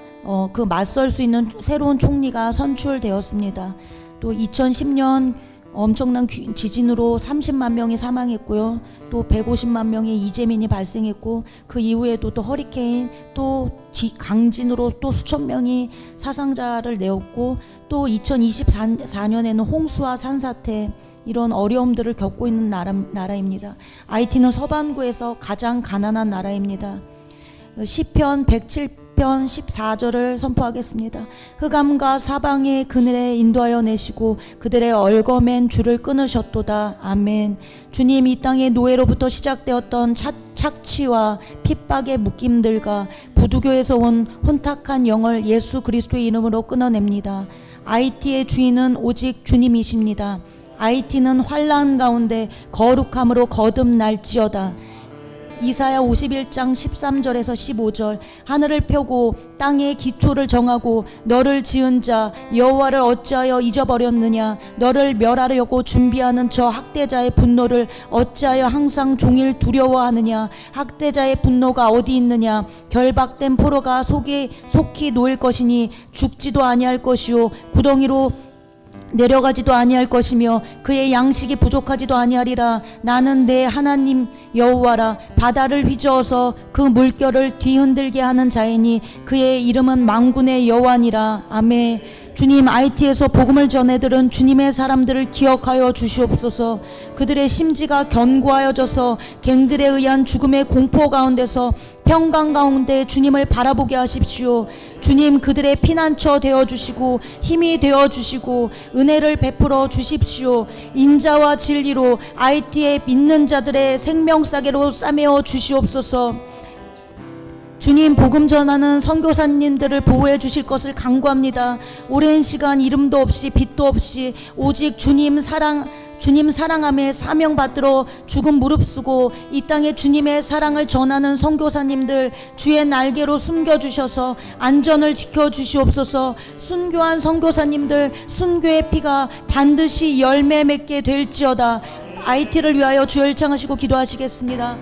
맞설 수 있는 새로운 총리가 선출되었습니다. 또 2010년 엄청난 지진으로 30만 명이 사망했고요. 또 150만 명의 이재민이 발생했고 그 이후에도 또 허리케인 또 강진으로 또 수천 명이 사상자를 내었고 또 2024년에는 홍수와 산사태 이런 어려움들을 겪고 있는 나라입니다. IT는 서반구에서 가장 가난한 나라입니다. 시편 107편 14절을 선포하겠습니다. 흑암과 사방의 그늘에 인도하여 내시고 그들의 얼거맨 줄을 끊으셨도다. 아멘. 주님, 이 땅의 노예로부터 시작되었던 착취와 핍박의 묶임들과 부두교에서 온 혼탁한 영을 예수 그리스도의 이름으로 끊어냅니다. IT의 주인은 오직 주님이십니다. IT는 환난 가운데 거룩함으로 거듭날지어다. 이사야 51장 13절에서 15절 하늘을 펴고 땅의 기초를 정하고 너를 지은 자 여호와를 어찌하여 잊어버렸느냐. 너를 멸하려고 준비하는 저 학대자의 분노를 어찌하여 항상 종일 두려워하느냐. 학대자의 분노가 어디 있느냐. 결박된 포로가 속히 놓일 것이니 죽지도 아니할 것이요 구덩이로 내려가지도 아니할 것이며 그의 양식이 부족하지도 아니하리라. 나는 내 하나님 여호와라. 바다를 휘저어서 그 물결을 뒤흔들게 하는 자이니 그의 이름은 만군의 여호와니라. 아멘. 주님, IT에서 복음을 전해들은 주님의 사람들을 기억하여 주시옵소서. 그들의 심지가 견고하여져서 갱들에 의한 죽음의 공포 가운데서 평강 가운데 주님을 바라보게 하십시오. 주님, 그들의 피난처 되어주시고 힘이 되어주시고 은혜를 베풀어 주십시오. 인자와 진리로 IT에 믿는 자들의 생명싸개로 싸매어 주시옵소서. 주님, 복음 전하는 선교사님들을 보호해 주실 것을 간구합니다. 오랜 시간 이름도 없이 빛도 없이 오직 주님 사랑함에 사명받들어 죽음 무릅쓰고 이 땅에 주님의 사랑을 전하는 선교사님들 주의 날개로 숨겨주셔서 안전을 지켜주시옵소서. 순교한 선교사님들 순교의 피가 반드시 열매 맺게 될지어다. IT를 위하여 주 열창하시고 기도하시겠습니다.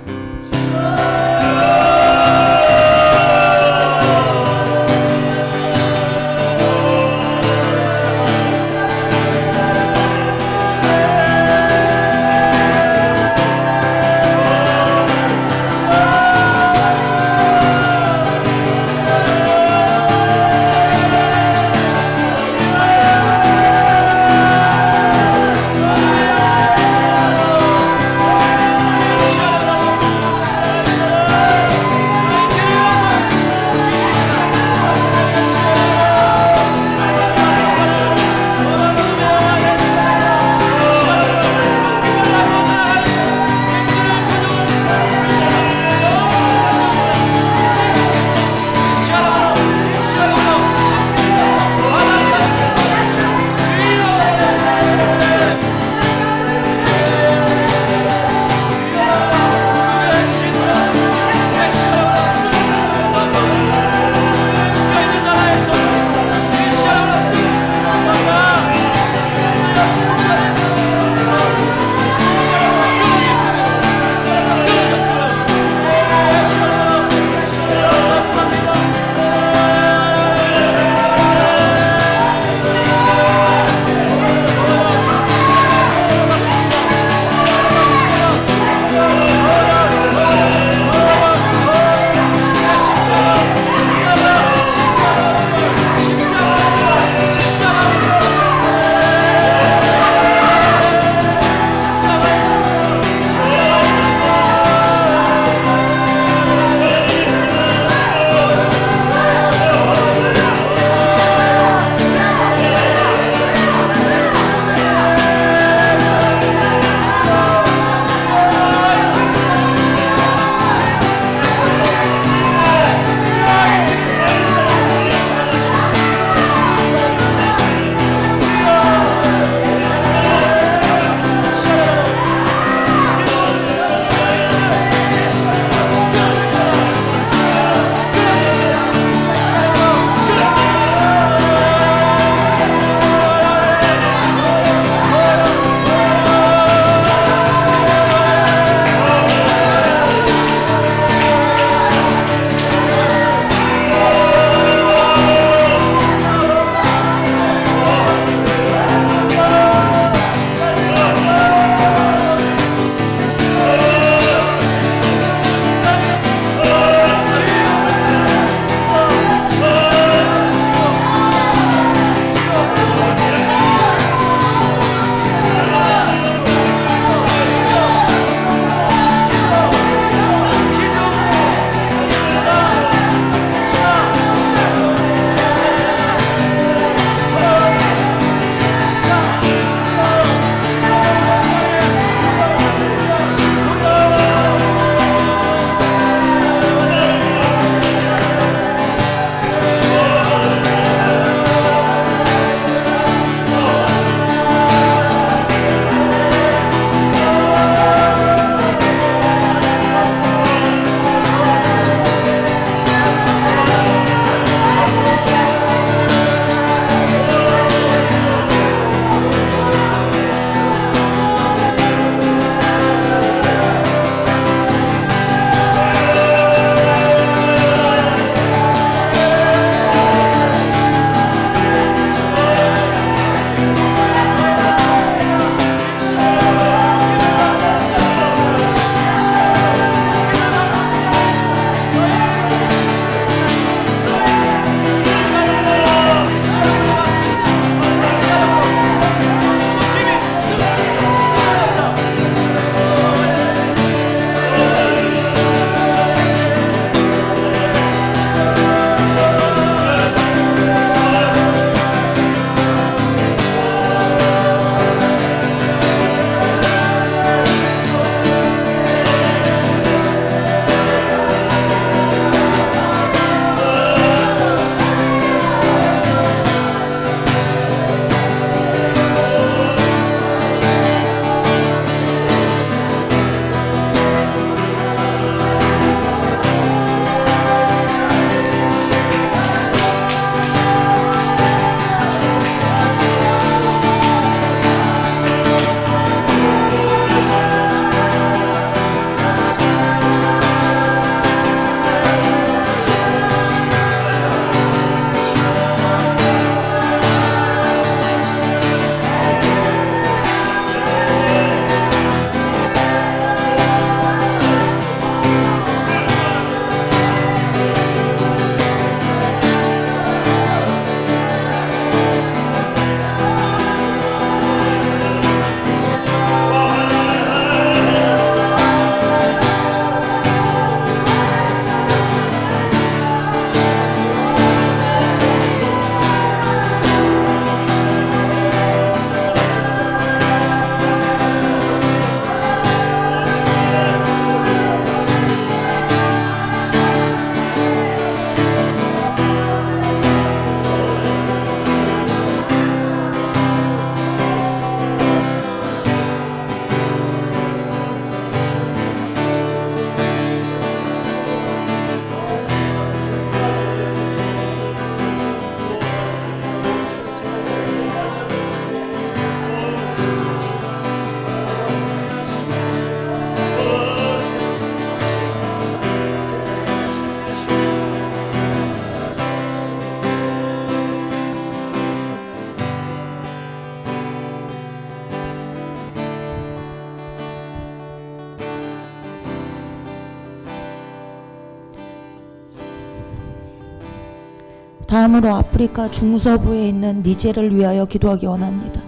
다음으로 아프리카 중서부에 있는 니제르를 위하여 기도하기 원합니다.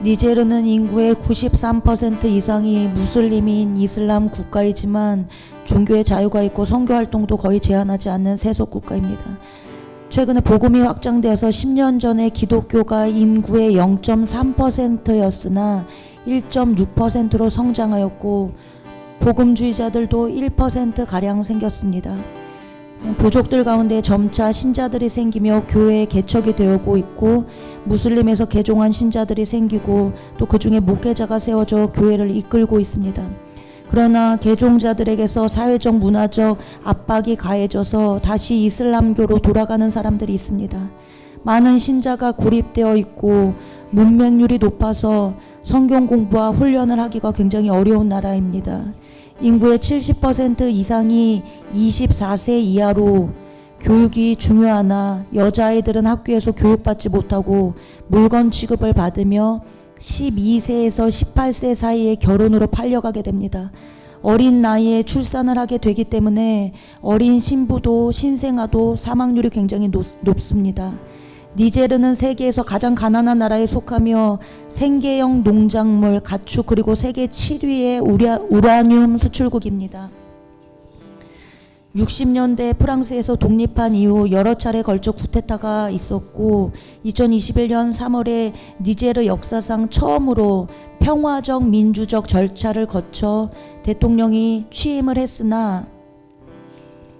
니제르는 인구의 93% 이상이 무슬림인 이슬람 국가이지만 종교의 자유가 있고 선교 활동도 거의 제한하지 않는 세속 국가입니다. 최근에 복음이 확장되어서 10년 전에 기독교가 인구의 0.3%였으나 1.6%로 성장하였고 복음주의자들도 1%가량 생겼습니다. 부족들 가운데 점차 신자들이 생기며 교회의 개척이 되고 있고 무슬림에서 개종한 신자들이 생기고 또 그 중에 목회자가 세워져 교회를 이끌고 있습니다. 그러나 개종자들에게서 사회적 문화적 압박이 가해져서 다시 이슬람교로 돌아가는 사람들이 있습니다. 많은 신자가 고립되어 있고 문맹률이 높아서 성경 공부와 훈련을 하기가 굉장히 어려운 나라입니다. 인구의 70% 이상이 24세 이하로 교육이 중요하나 여자아이들은 학교에서 교육받지 못하고 물건 취급을 받으며 12세에서 18세 사이에 결혼으로 팔려가게 됩니다. 어린 나이에 출산을 하게 되기 때문에 어린 신부도 신생아도 사망률이 굉장히 높습니다. 니제르는 세계에서 가장 가난한 나라에 속하며 생계형 농작물, 가축 그리고 세계 7위의 우라늄 수출국입니다. 60년대 프랑스에서 독립한 이후 여러 차례 걸쳐 쿠데타가 있었고 2021년 3월에 니제르 역사상 처음으로 평화적 민주적 절차를 거쳐 대통령이 취임을 했으나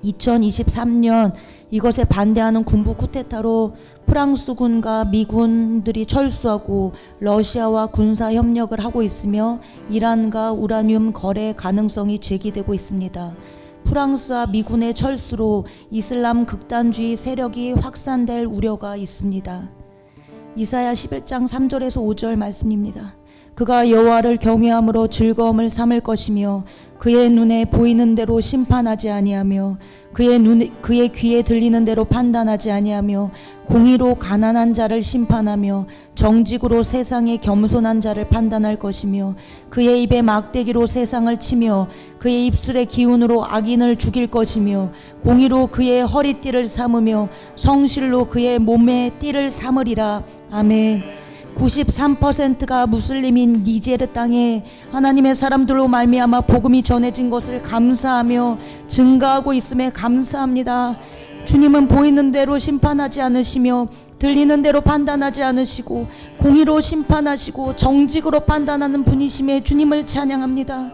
2023년 이것에 반대하는 군부 쿠데타로 프랑스군과 미군들이 철수하고 러시아와 군사 협력을 하고 있으며 이란과 우라늄 거래 가능성이 제기되고 있습니다. 프랑스와 미군의 철수로 이슬람 극단주의 세력이 확산될 우려가 있습니다. 이사야 11장 3절에서 5절 말씀입니다. 그가 여호와를 경외함으로 즐거움을 삼을 것이며 그의 눈에 보이는 대로 심판하지 아니하며 그의 귀에 들리는 대로 판단하지 아니하며 공의로 가난한 자를 심판하며 정직으로 세상의 겸손한 자를 판단할 것이며 그의 입에 막대기로 세상을 치며 그의 입술의 기운으로 악인을 죽일 것이며 공의로 그의 허리띠를 삼으며 성실로 그의 몸에 띠를 삼으리라. 아멘. 93%가 무슬림인 니제르 땅에 하나님의 사람들로 말미암아 복음이 전해진 것을 감사하며 증가하고 있음에 감사합니다. 주님은 보이는 대로 심판하지 않으시며 들리는 대로 판단하지 않으시고 공의로 심판하시고 정직으로 판단하는 분이심에 주님을 찬양합니다.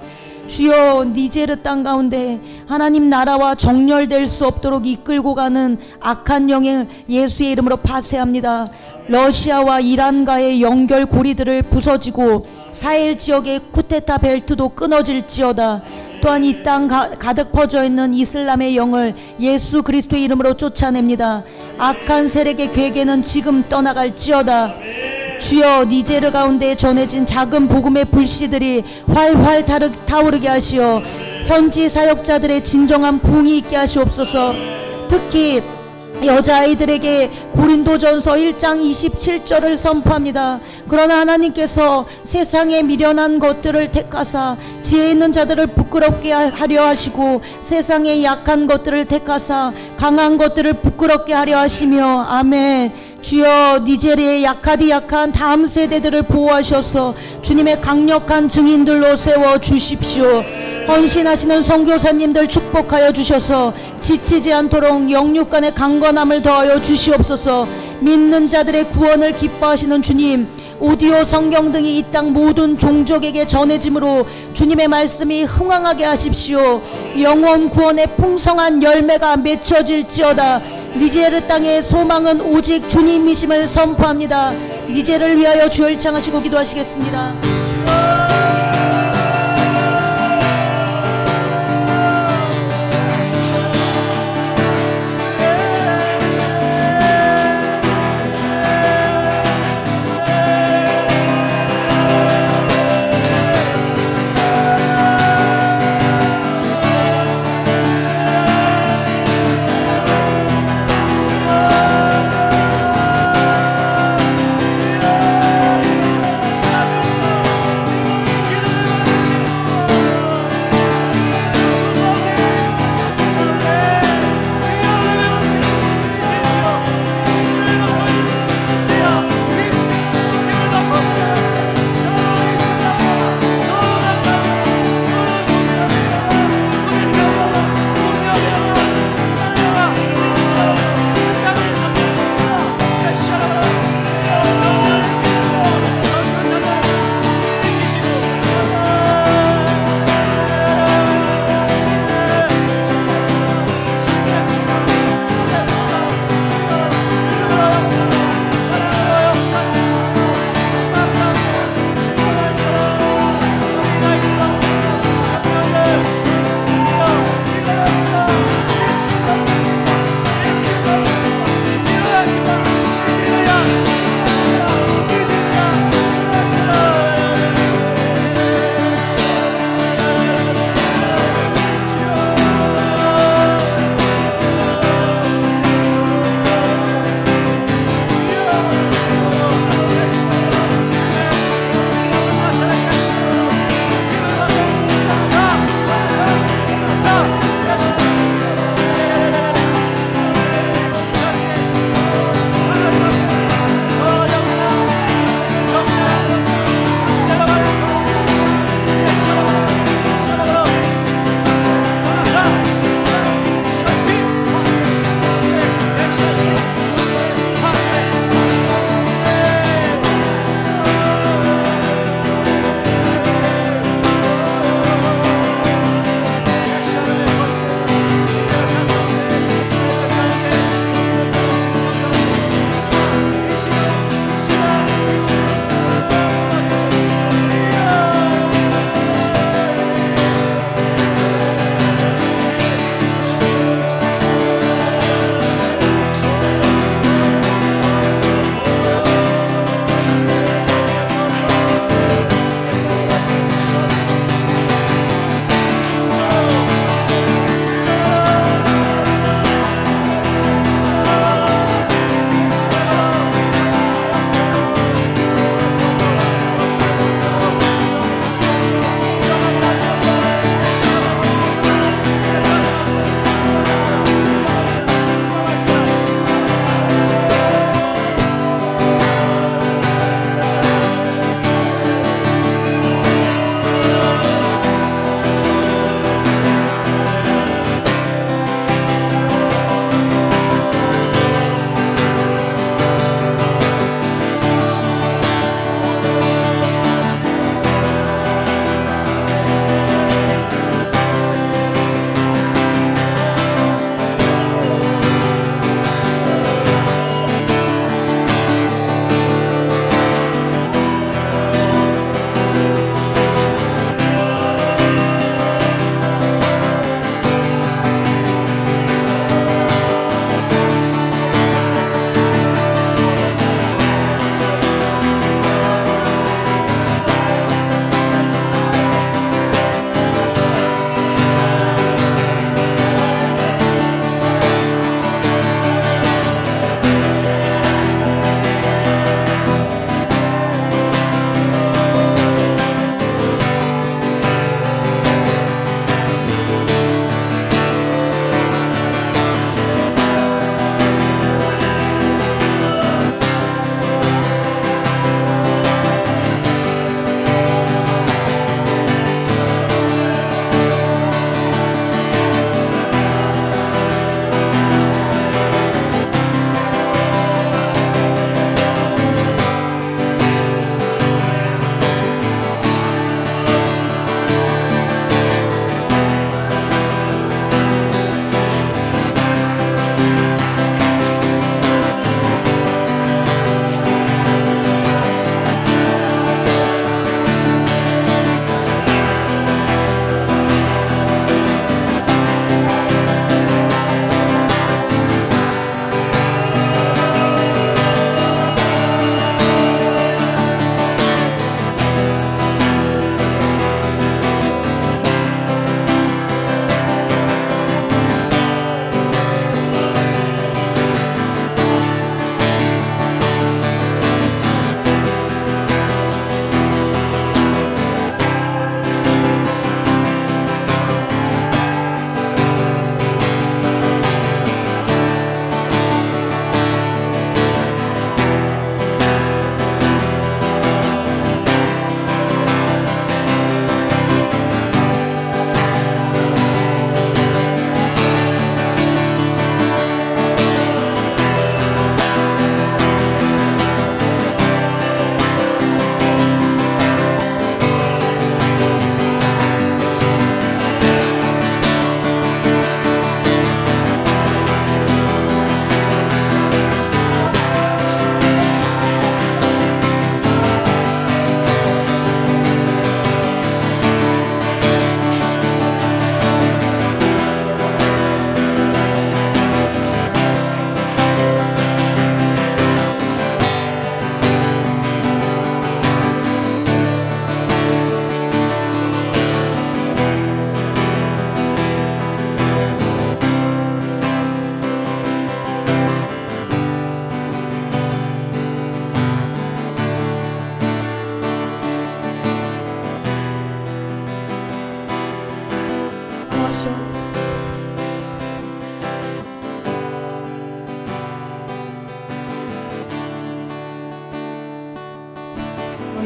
주여, 니제르 땅 가운데 하나님 나라와 정렬될 수 없도록 이끌고 가는 악한 영을 예수의 이름으로 파쇄합니다. 러시아와 이란과의 연결 고리들을 부서지고 사헬 지역의 쿠데타 벨트도 끊어질지어다. 또한 이 땅 가득 퍼져 있는 이슬람의 영을 예수 그리스도의 이름으로 쫓아냅니다. 악한 세력의 괴계는 지금 떠나갈지어다. 주여, 니제르 가운데 전해진 작은 복음의 불씨들이 활활 타오르게 하시어 현지 사역자들의 진정한 부흥이 있게 하시옵소서. 특히 여자아이들에게 고린도전서 1장 27절을 선포합니다. 그러나 하나님께서 세상에 미련한 것들을 택하사 지혜 있는 자들을 부끄럽게 하려 하시고 세상에 약한 것들을 택하사 강한 것들을 부끄럽게 하려 하시며. 아멘. 주여, 니제르의 약한 다음 세대들을 보호하셔서 주님의 강력한 증인들로 세워 주십시오. 헌신하시는 선교사님들 축복하여 주셔서 지치지 않도록 영육간의 강건함을 더하여 주시옵소서. 믿는 자들의 구원을 기뻐하시는 주님, 오디오 성경 등이 이 땅 모든 종족에게 전해짐으로 주님의 말씀이 흥왕하게 하십시오. 영원 구원의 풍성한 열매가 맺혀질지어다. 니제르 땅의 소망은 오직 주님이심을 선포합니다. 니제르를 위하여 주여 일창하시고 기도하시겠습니다.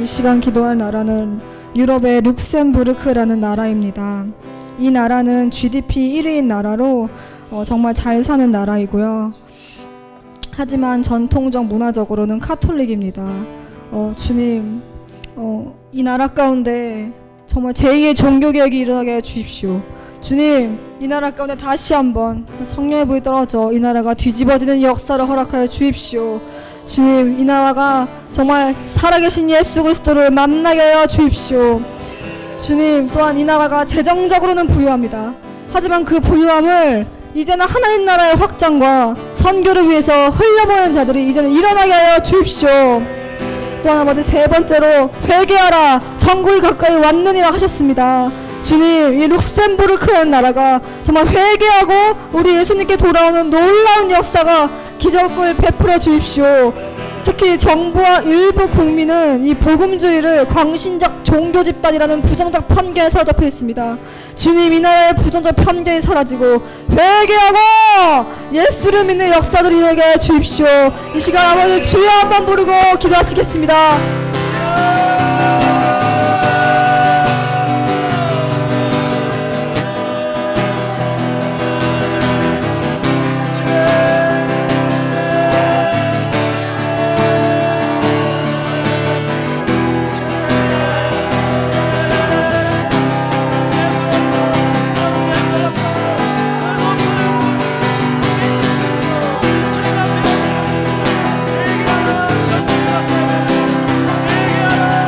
이 시간 기도할 나라는 유럽의 룩셈부르크라는 나라입니다. 이 나라는 GDP 1위인 나라로 정말 잘 사는 나라이고요. 하지만 전통적 문화적으로는 카톨릭입니다. 주님, 이 나라 가운데 정말 제2의 종교개혁이 일어나게 해 주십시오. 주님, 이 나라 가운데 다시 한번 성령의 불이 떨어져 이 나라가 뒤집어지는 역사를 허락하여 주십시오. 주님, 이 나라가 정말 살아계신 예수 그리스도를 만나게 하여 주십시오. 주님, 또한 이 나라가 재정적으로는 부유합니다. 하지만 그 부유함을 이제는 하나님 나라의 확장과 선교를 위해서 흘려보낸 자들이 이제는 일어나게 하여 주십시오. 또한 아버지, 세 번째로 회개하라, 천국이 가까이 왔느니라 하셨습니다. 주님, 이 룩셈부르크라는 나라가 정말 회개하고 우리 예수님께 돌아오는 놀라운 역사가 기적을 베풀어 주십시오. 특히 정부와 일부 국민은 이 복음주의를 광신적 종교 집단이라는 부정적 편견에 사로잡혀 있습니다. 주님, 이 나라의 부정적 편견이 사라지고 회개하고 예수를 믿는 역사들이 일어나게 해 주십시오. 이 시간 아버지 주여 한번 부르고 기도하시겠습니다. 회개하라,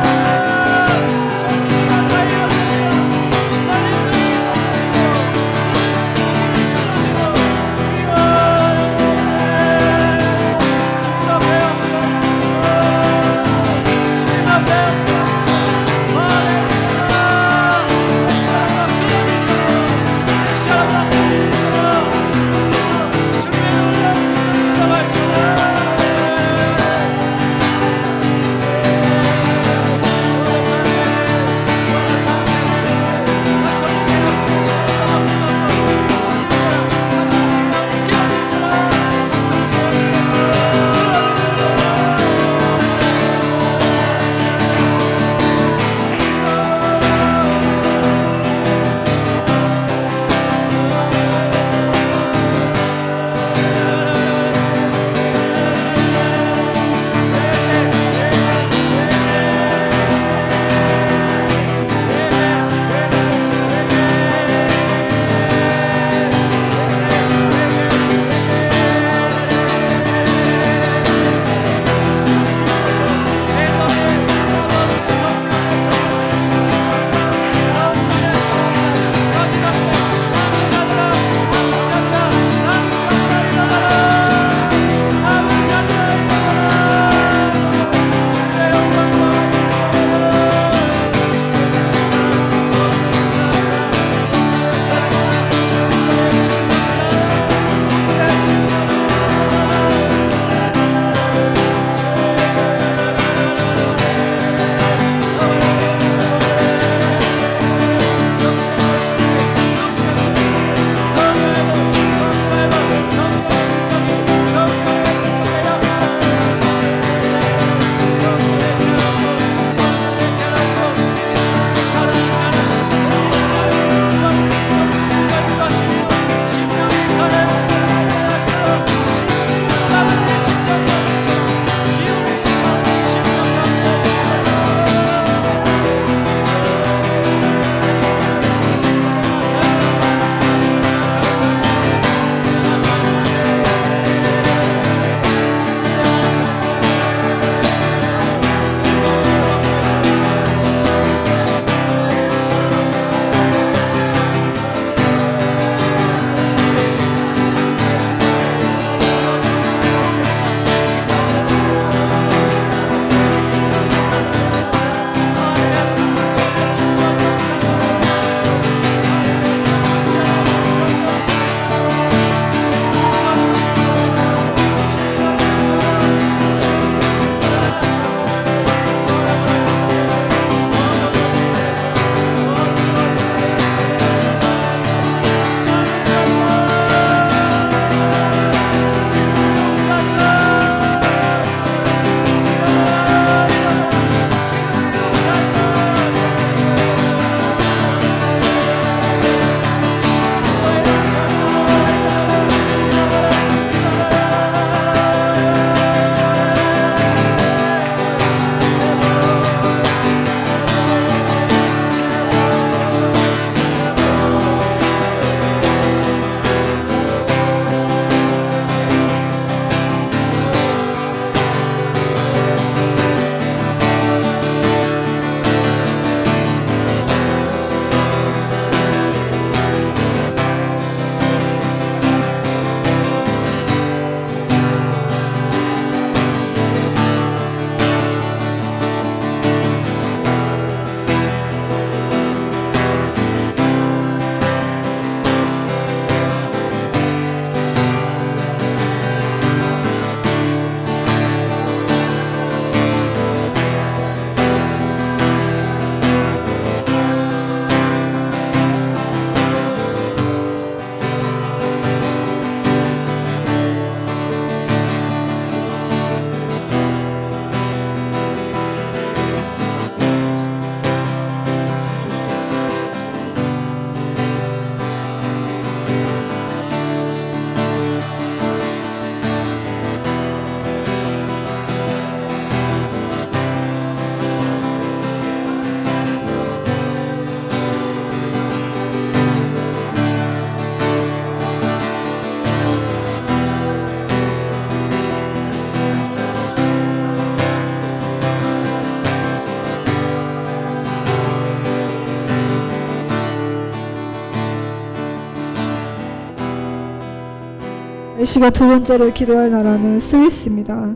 이 시간 두 번째로 기도할 나라는 스위스입니다.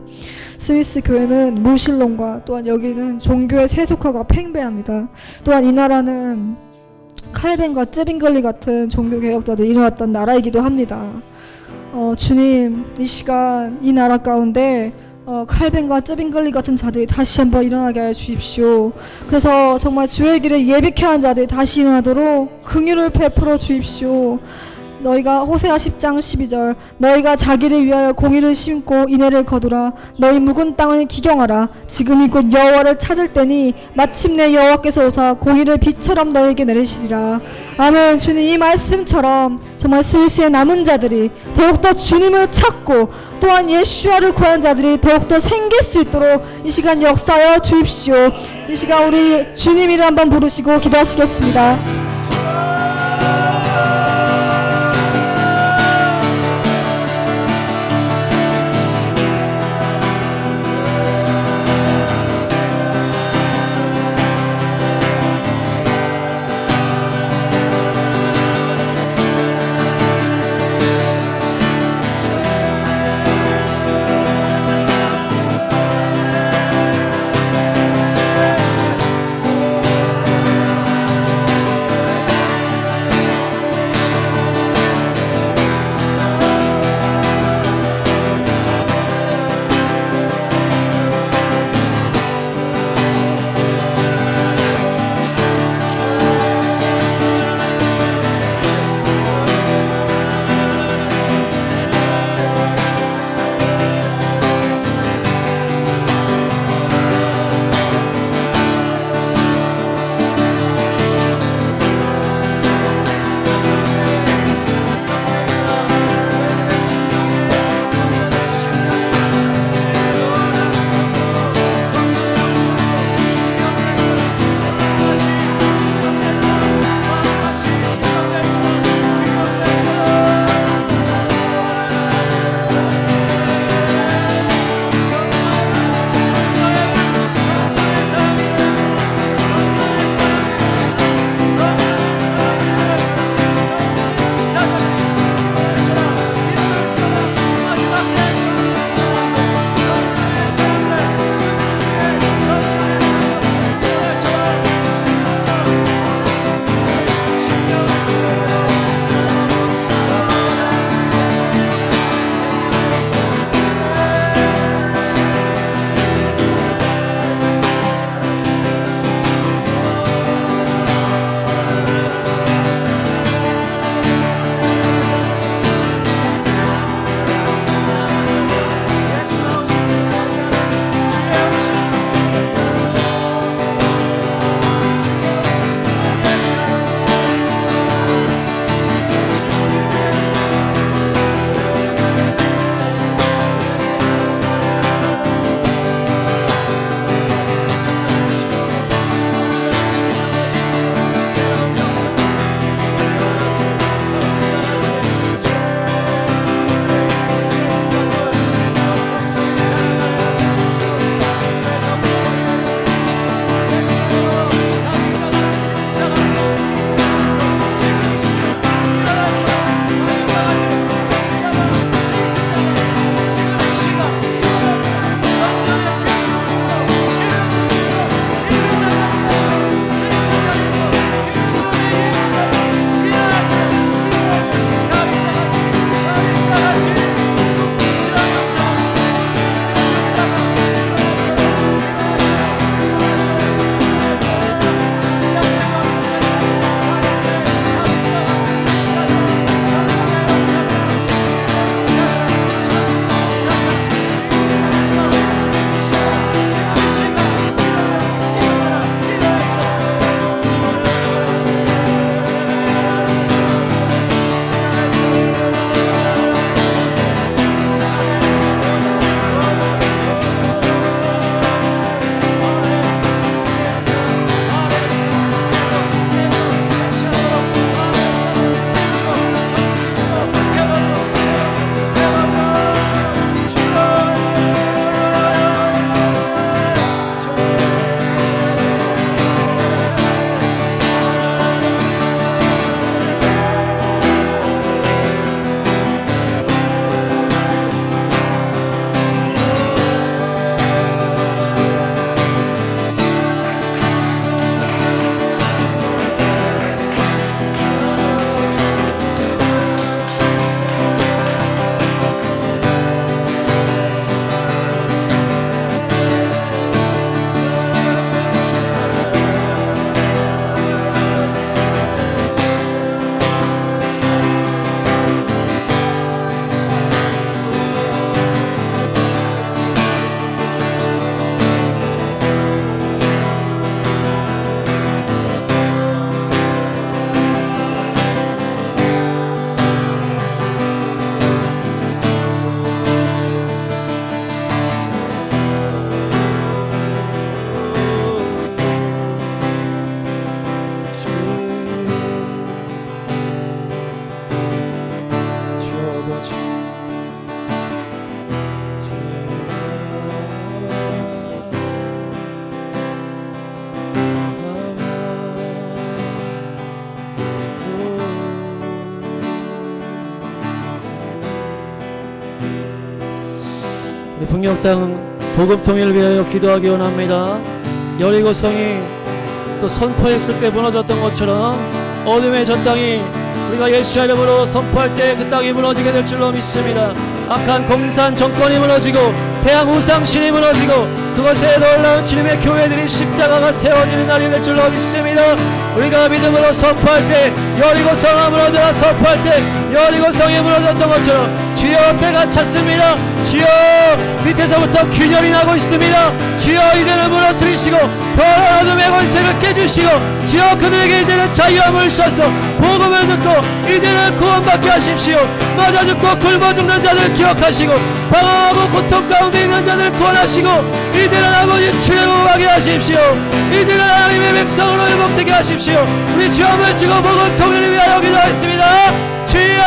스위스 교회는 무신론과 또한 여기는 종교의 세속화가 팽배합니다. 또한 이 나라는 칼벤과 쯔빙글리 같은 종교 개혁자들이 일어났던 나라이기도 합니다. 주님, 이 시간 이 나라 가운데 칼벤과 쯔빙글리 같은 자들이 다시 한번 일어나게 하여 주십시오. 그래서 정말 주의 길을 예비케 한 자들이 다시 일어나도록 긍휼을 베풀어 주십시오. 너희가 호세아 10장 12절 너희가 자기를 위하여 공의를 심고 인애를 거두라. 너희 묵은 땅을 기경하라. 지금이 곧 여호와를 찾을 때니 마침내 여호와께서 오사 공의를 비처럼 너희에게 내리시리라. 아멘. 주님, 이 말씀처럼 정말 스위스의 남은 자들이 더욱더 주님을 찾고 또한 예수와를 구하는 자들이 더욱더 생길 수 있도록 이 시간 역사하여 주십시오. 이 시간 우리 주님 이름 한번 부르시고 기도하시겠습니다. 능력 땅 복음 통일을 위하여 기도하기 원합니다. 여리고성이 또 선포했을 때 무너졌던 것처럼 어둠의 전 땅이 우리가 예수의 이름으로 선포할 때 그 땅이 무너지게 될 줄로 믿습니다. 악한 공산 정권이 무너지고 태양 우상신이 무너지고 그것에 놀라운 주님의 교회들이 십자가가 세워지는 날이 될 줄로 믿습니다. 우리가 믿음으로 선포할 때 여리고성아 무너져라 선포할 때 여리고성이 무너졌던 것처럼 주여 때가 찼습니다. 주여 밑에서부터 균열이 나고 있습니다. 주여 이제는 무너뜨리시고 더러운 어둠의 권세를 깨주시고 주여 그들에게 이제는 자유함을 주셔서 복음을 듣고 이제는 구원받게 하십시오. 맞아 죽고 굶어 죽는 자들을 기억하시고 방황하고 고통 가운데 있는 자들을 구원하시고 이제는 아버지 출애굽하게 하십시오. 이제는 하나님의 백성으로 회복되게 하십시오. 우리 주 한번 주고 복음 통일을 위하여 기도하겠습니다. 주여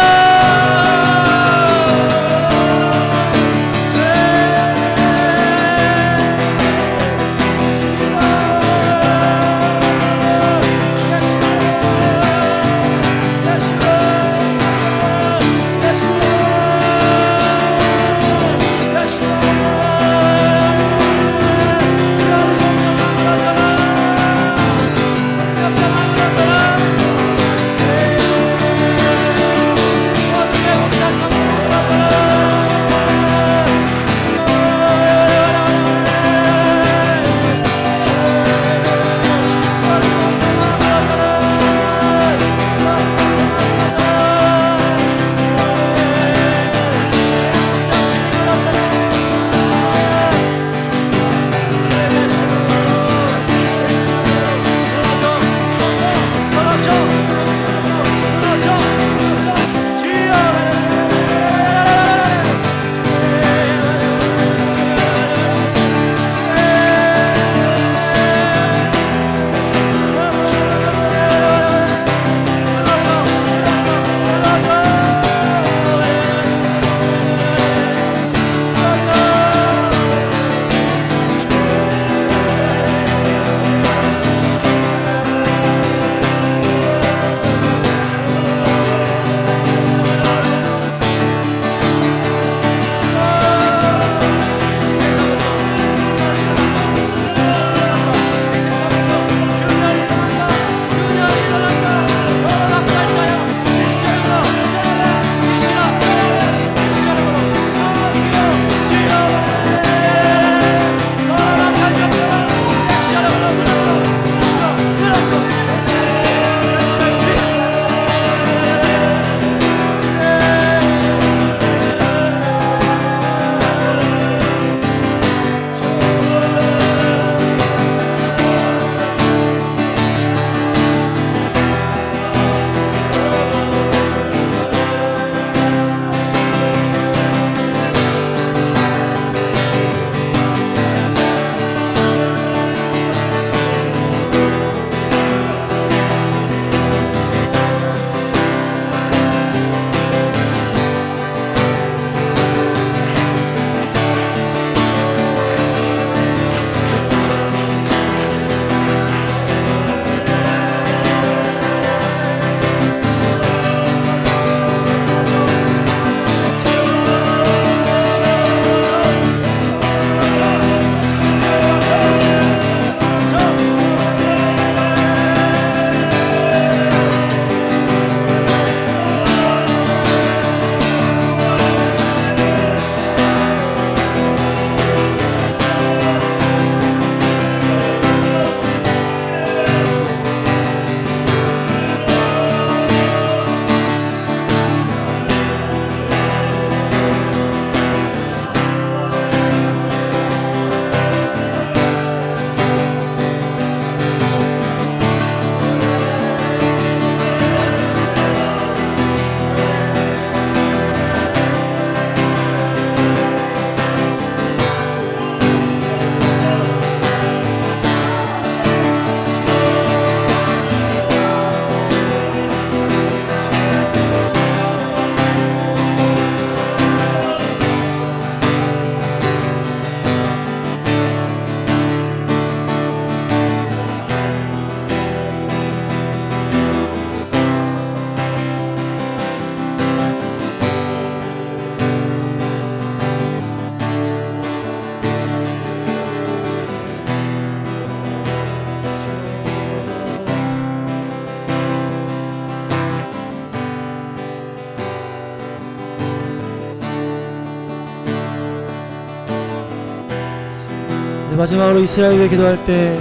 마지막으로 이스라엘 위해 기도할 때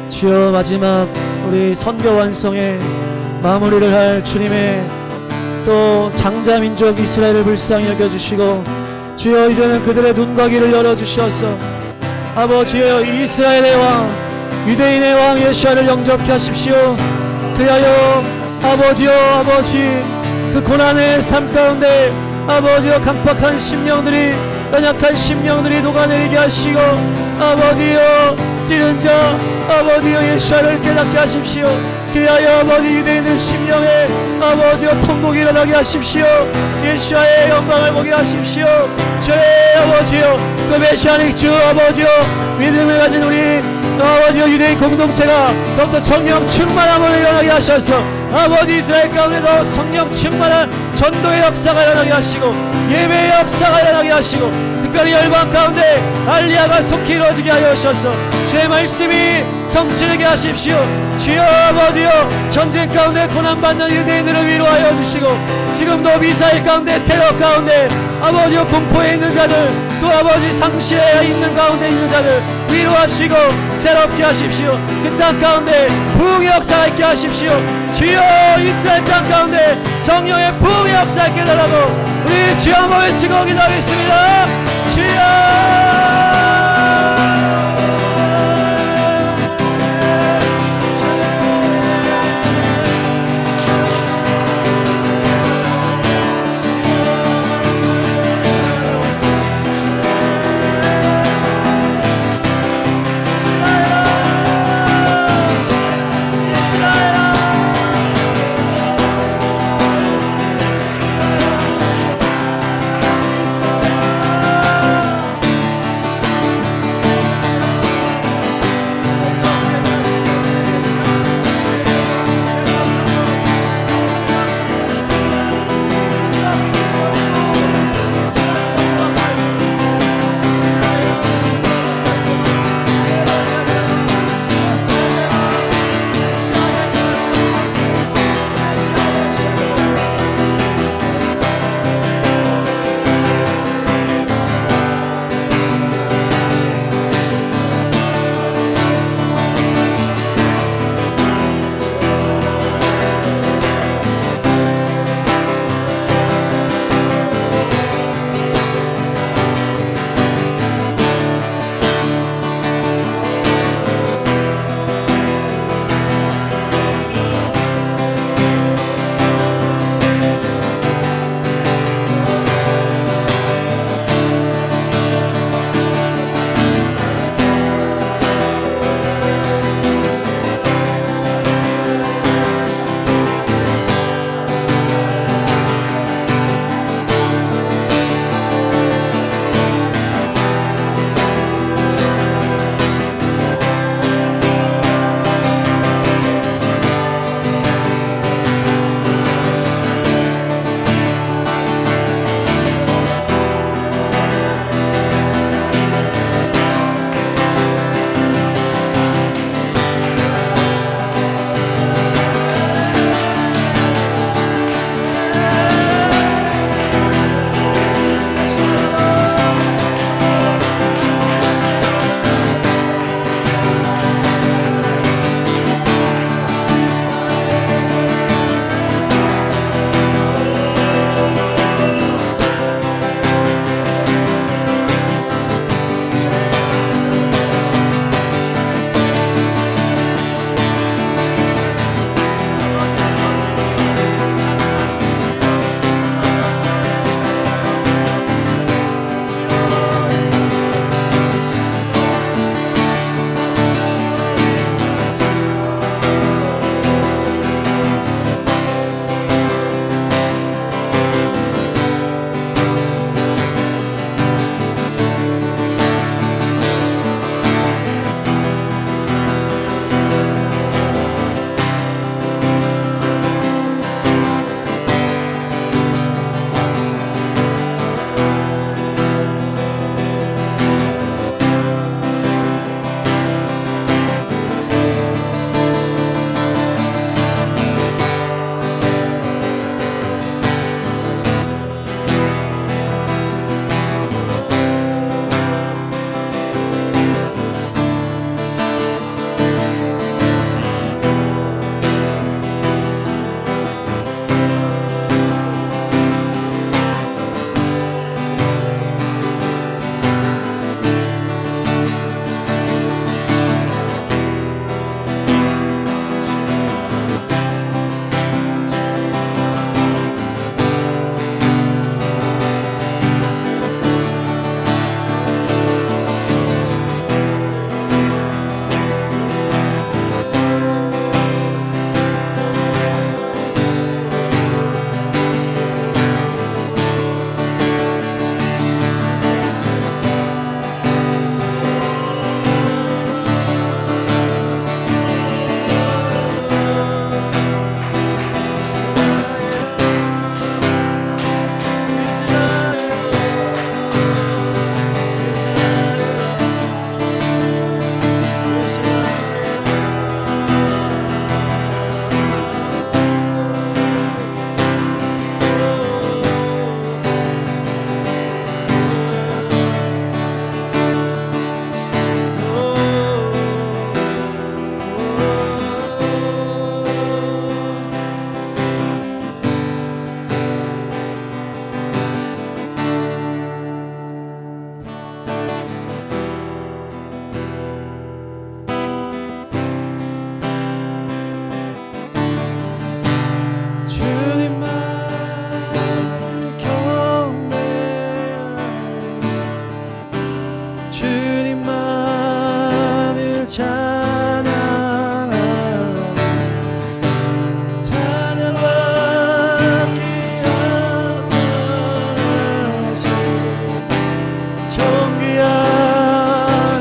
주여 마지막 우리 선교 완성의 마무리를 할 주님의 또 장자 민족 이스라엘을 불쌍히 여겨주시고 주여 이제는 그들의 눈과 귀를 열어주셔서 아버지여 이스라엘의 왕 유대인의 왕 예수아를 영접케 하십시오. 그리하여 아버지여 아버지 그 고난의 삶 가운데 아버지여 강팍한 심령들이 연약한 심령들이 녹아내리게 하시고 아버지여 찌른 자 아버지여 예수아를 깨닫게 하십시오. 그리하여 아버지 유대인들 심령에 아버지여 통곡이 일어나게 하십시오. 예수아의 영광을 보게 하십시오. 저의 아버지여 그 메시아닉 주 아버지여 믿음을 가진 우리 아버지여 유대인 공동체가 더욱더 성령 충만함을 일어나게 하셔서 아버지 이스라엘 가운데도 성령 충만한 전도의 역사가 일어나게 하시고 예배의 역사가 일어나게 하시고 특별히 열방 가운데 알리야가 속히 이루어지게 하여 주셔서 주의 말씀이 성취되게 하십시오. 주여 아버지여 전쟁 가운데 고난받는 유대인들을 위로하여 주시고 지금도 미사일 가운데 테러 가운데 아버지여 공포에 있는 자들 또 아버지 상실에 있는 가운데 있는 자들 위로하시고 새롭게 하십시오. 그 땅 가운데 부흥의 역사가 있게 하십시오. 주여 이스라엘 땅 가운데 성령의 부흥의 역사가 있게 해달라고 우리 주여 한번 외치고 기도하겠습니다. 주여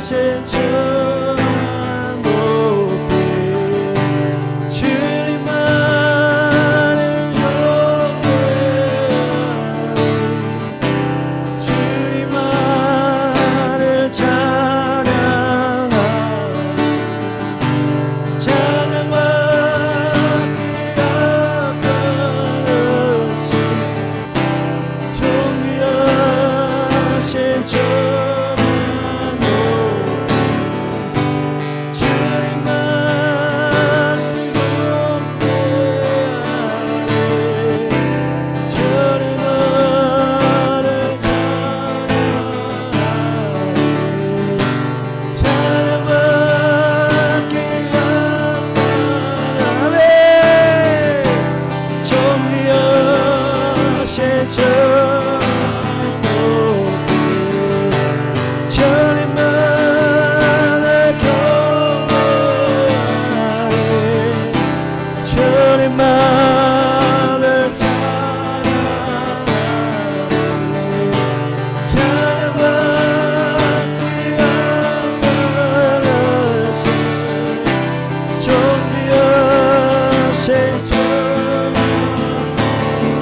신전 높이 주님만을 경배하리 주님만을 찬양하리 찬양받기 합당하신 존귀하신 전하노 주님만을 경배하리 주님만을 찬양하리 찬양받기 합당하네 존귀하신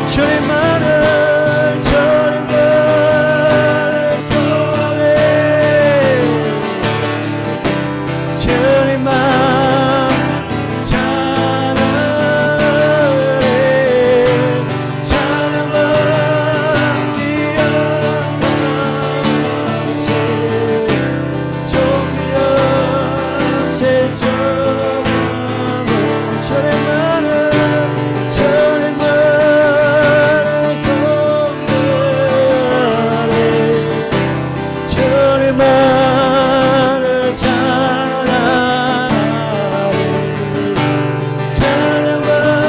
주님만을 경배하리 주님만을 찬양하리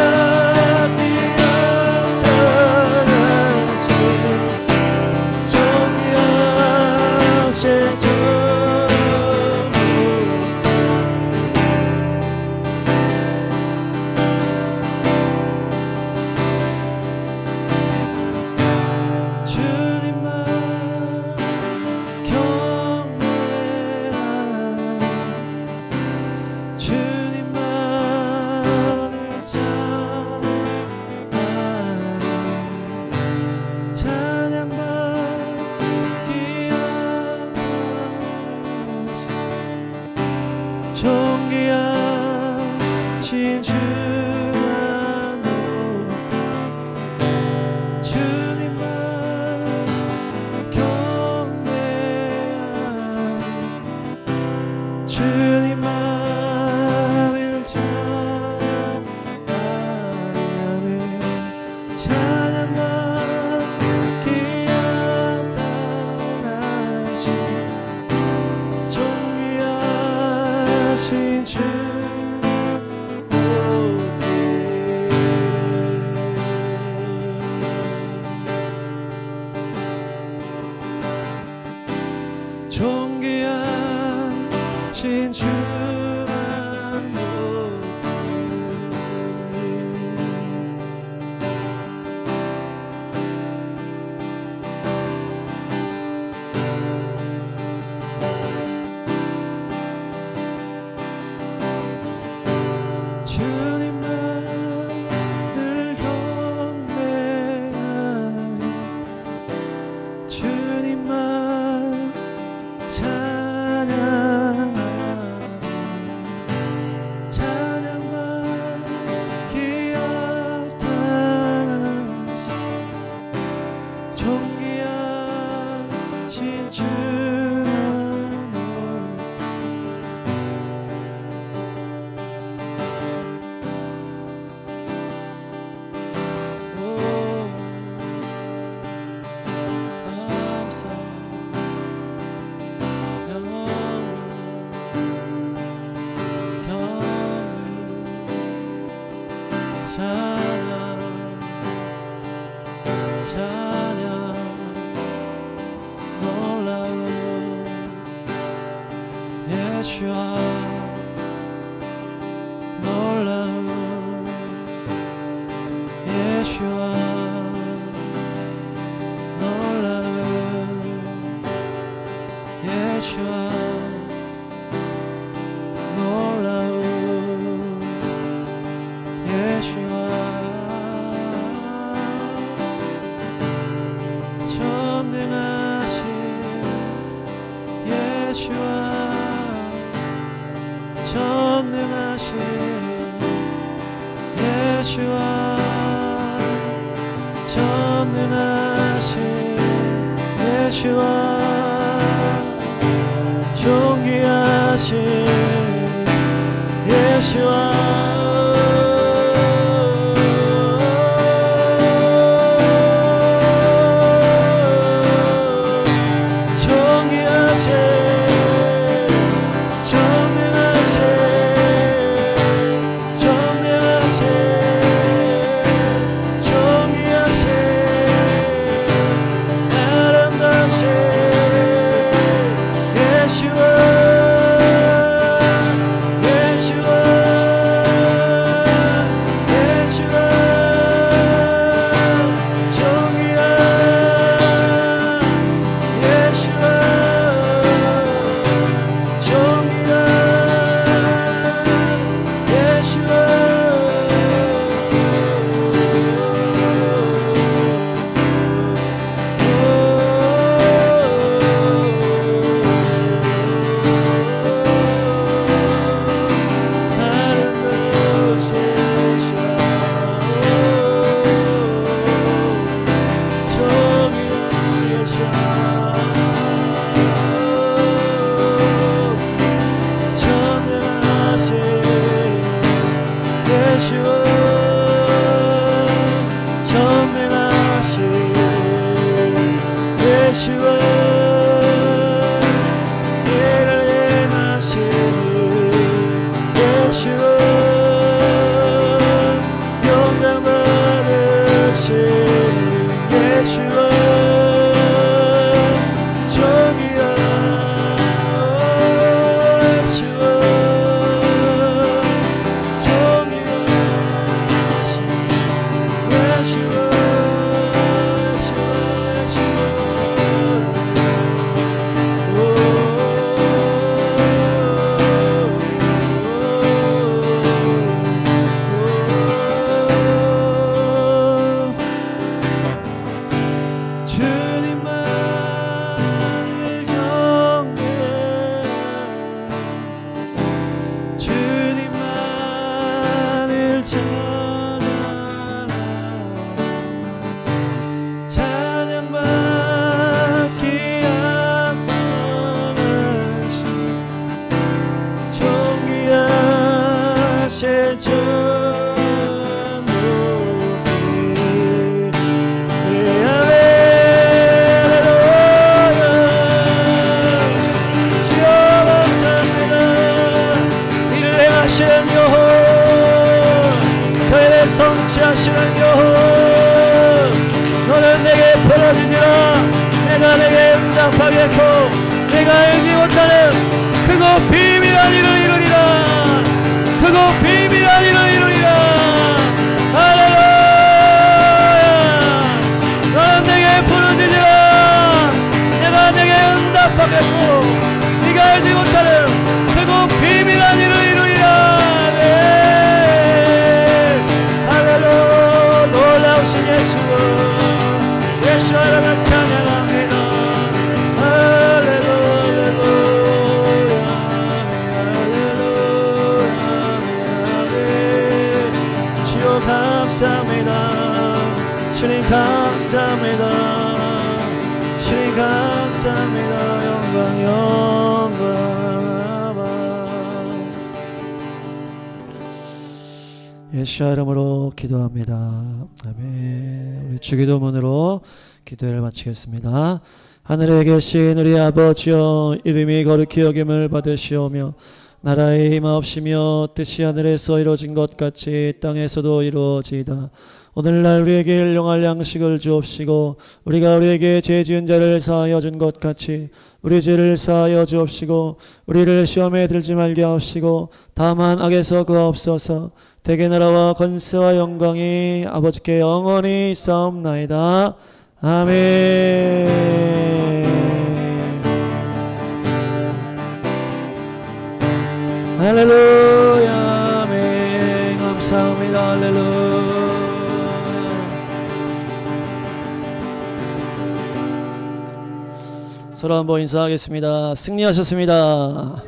찬양받기 합당하신 존귀하신 주님만을 경외 주님만 찬양하리 찬양받기 합당하신 존귀하신 전하노 주님만을 경배하리 주님만을 찬양하리 찬양받기 합당하신 존귀하신 주님만 경배하리 주님만을 찬양하리 찬양받기 합당하신 존귀하신 주만 주님만 경배하리 주님만을 찬양하리 찬양받기 합당하신 존귀하신 주 존귀하신 주만 주님만을 경배하리 주님만 찬양하리 찬양받기 합당하신 존귀하신 주만 예수와 놀라운 예수와 놀라운 예수와 전능하신 예수와 전능하신 예수와 존귀하신 예수와 성취하시는 여호와 너는 내게 벌어지리라 내가 내게 응답하겠고 내가 알지 못하는 크고 비밀한 일을 이루리라 크고 비밀한 일을 이루리라 할렐루야 너는 내게 부르짖으라 내가 내게 응답하겠고 네가 알지 못하는 크고 비밀한 일을 이루리라 놀라우신 예수 예수 하나님을 찬양합니다 할렐루야 할렐루야 주여 감사합니다 주님 감사합니다 주님 감사합니다 영광 영광 예수의 이름으로 기도합니다. 아멘. 우리 주기도문으로 기도를 마치겠습니다. 하늘에 계신 우리 아버지여 이름이 거룩히 여김을 받으시오며 나라의 임하옵시며 뜻이 하늘에서 이루어진 것 같이 땅에서도 이루어지이다. 오늘날 우리에게 일용할 양식을 주옵시고 우리가 우리에게 죄 지은 자를 사하여 준 것 같이 우리 죄를 사하여 주옵시고 우리를 시험에 들지 말게 하옵시고 다만 악에서 구하옵소서. 대개 나라와 권세와 영광이 아버지께 영원히 있사옵나이다. 아멘. 할렐루야. 아멘. 감사합니다. 할렐루야. 서로 한번 인사하겠습니다. 승리하셨습니다.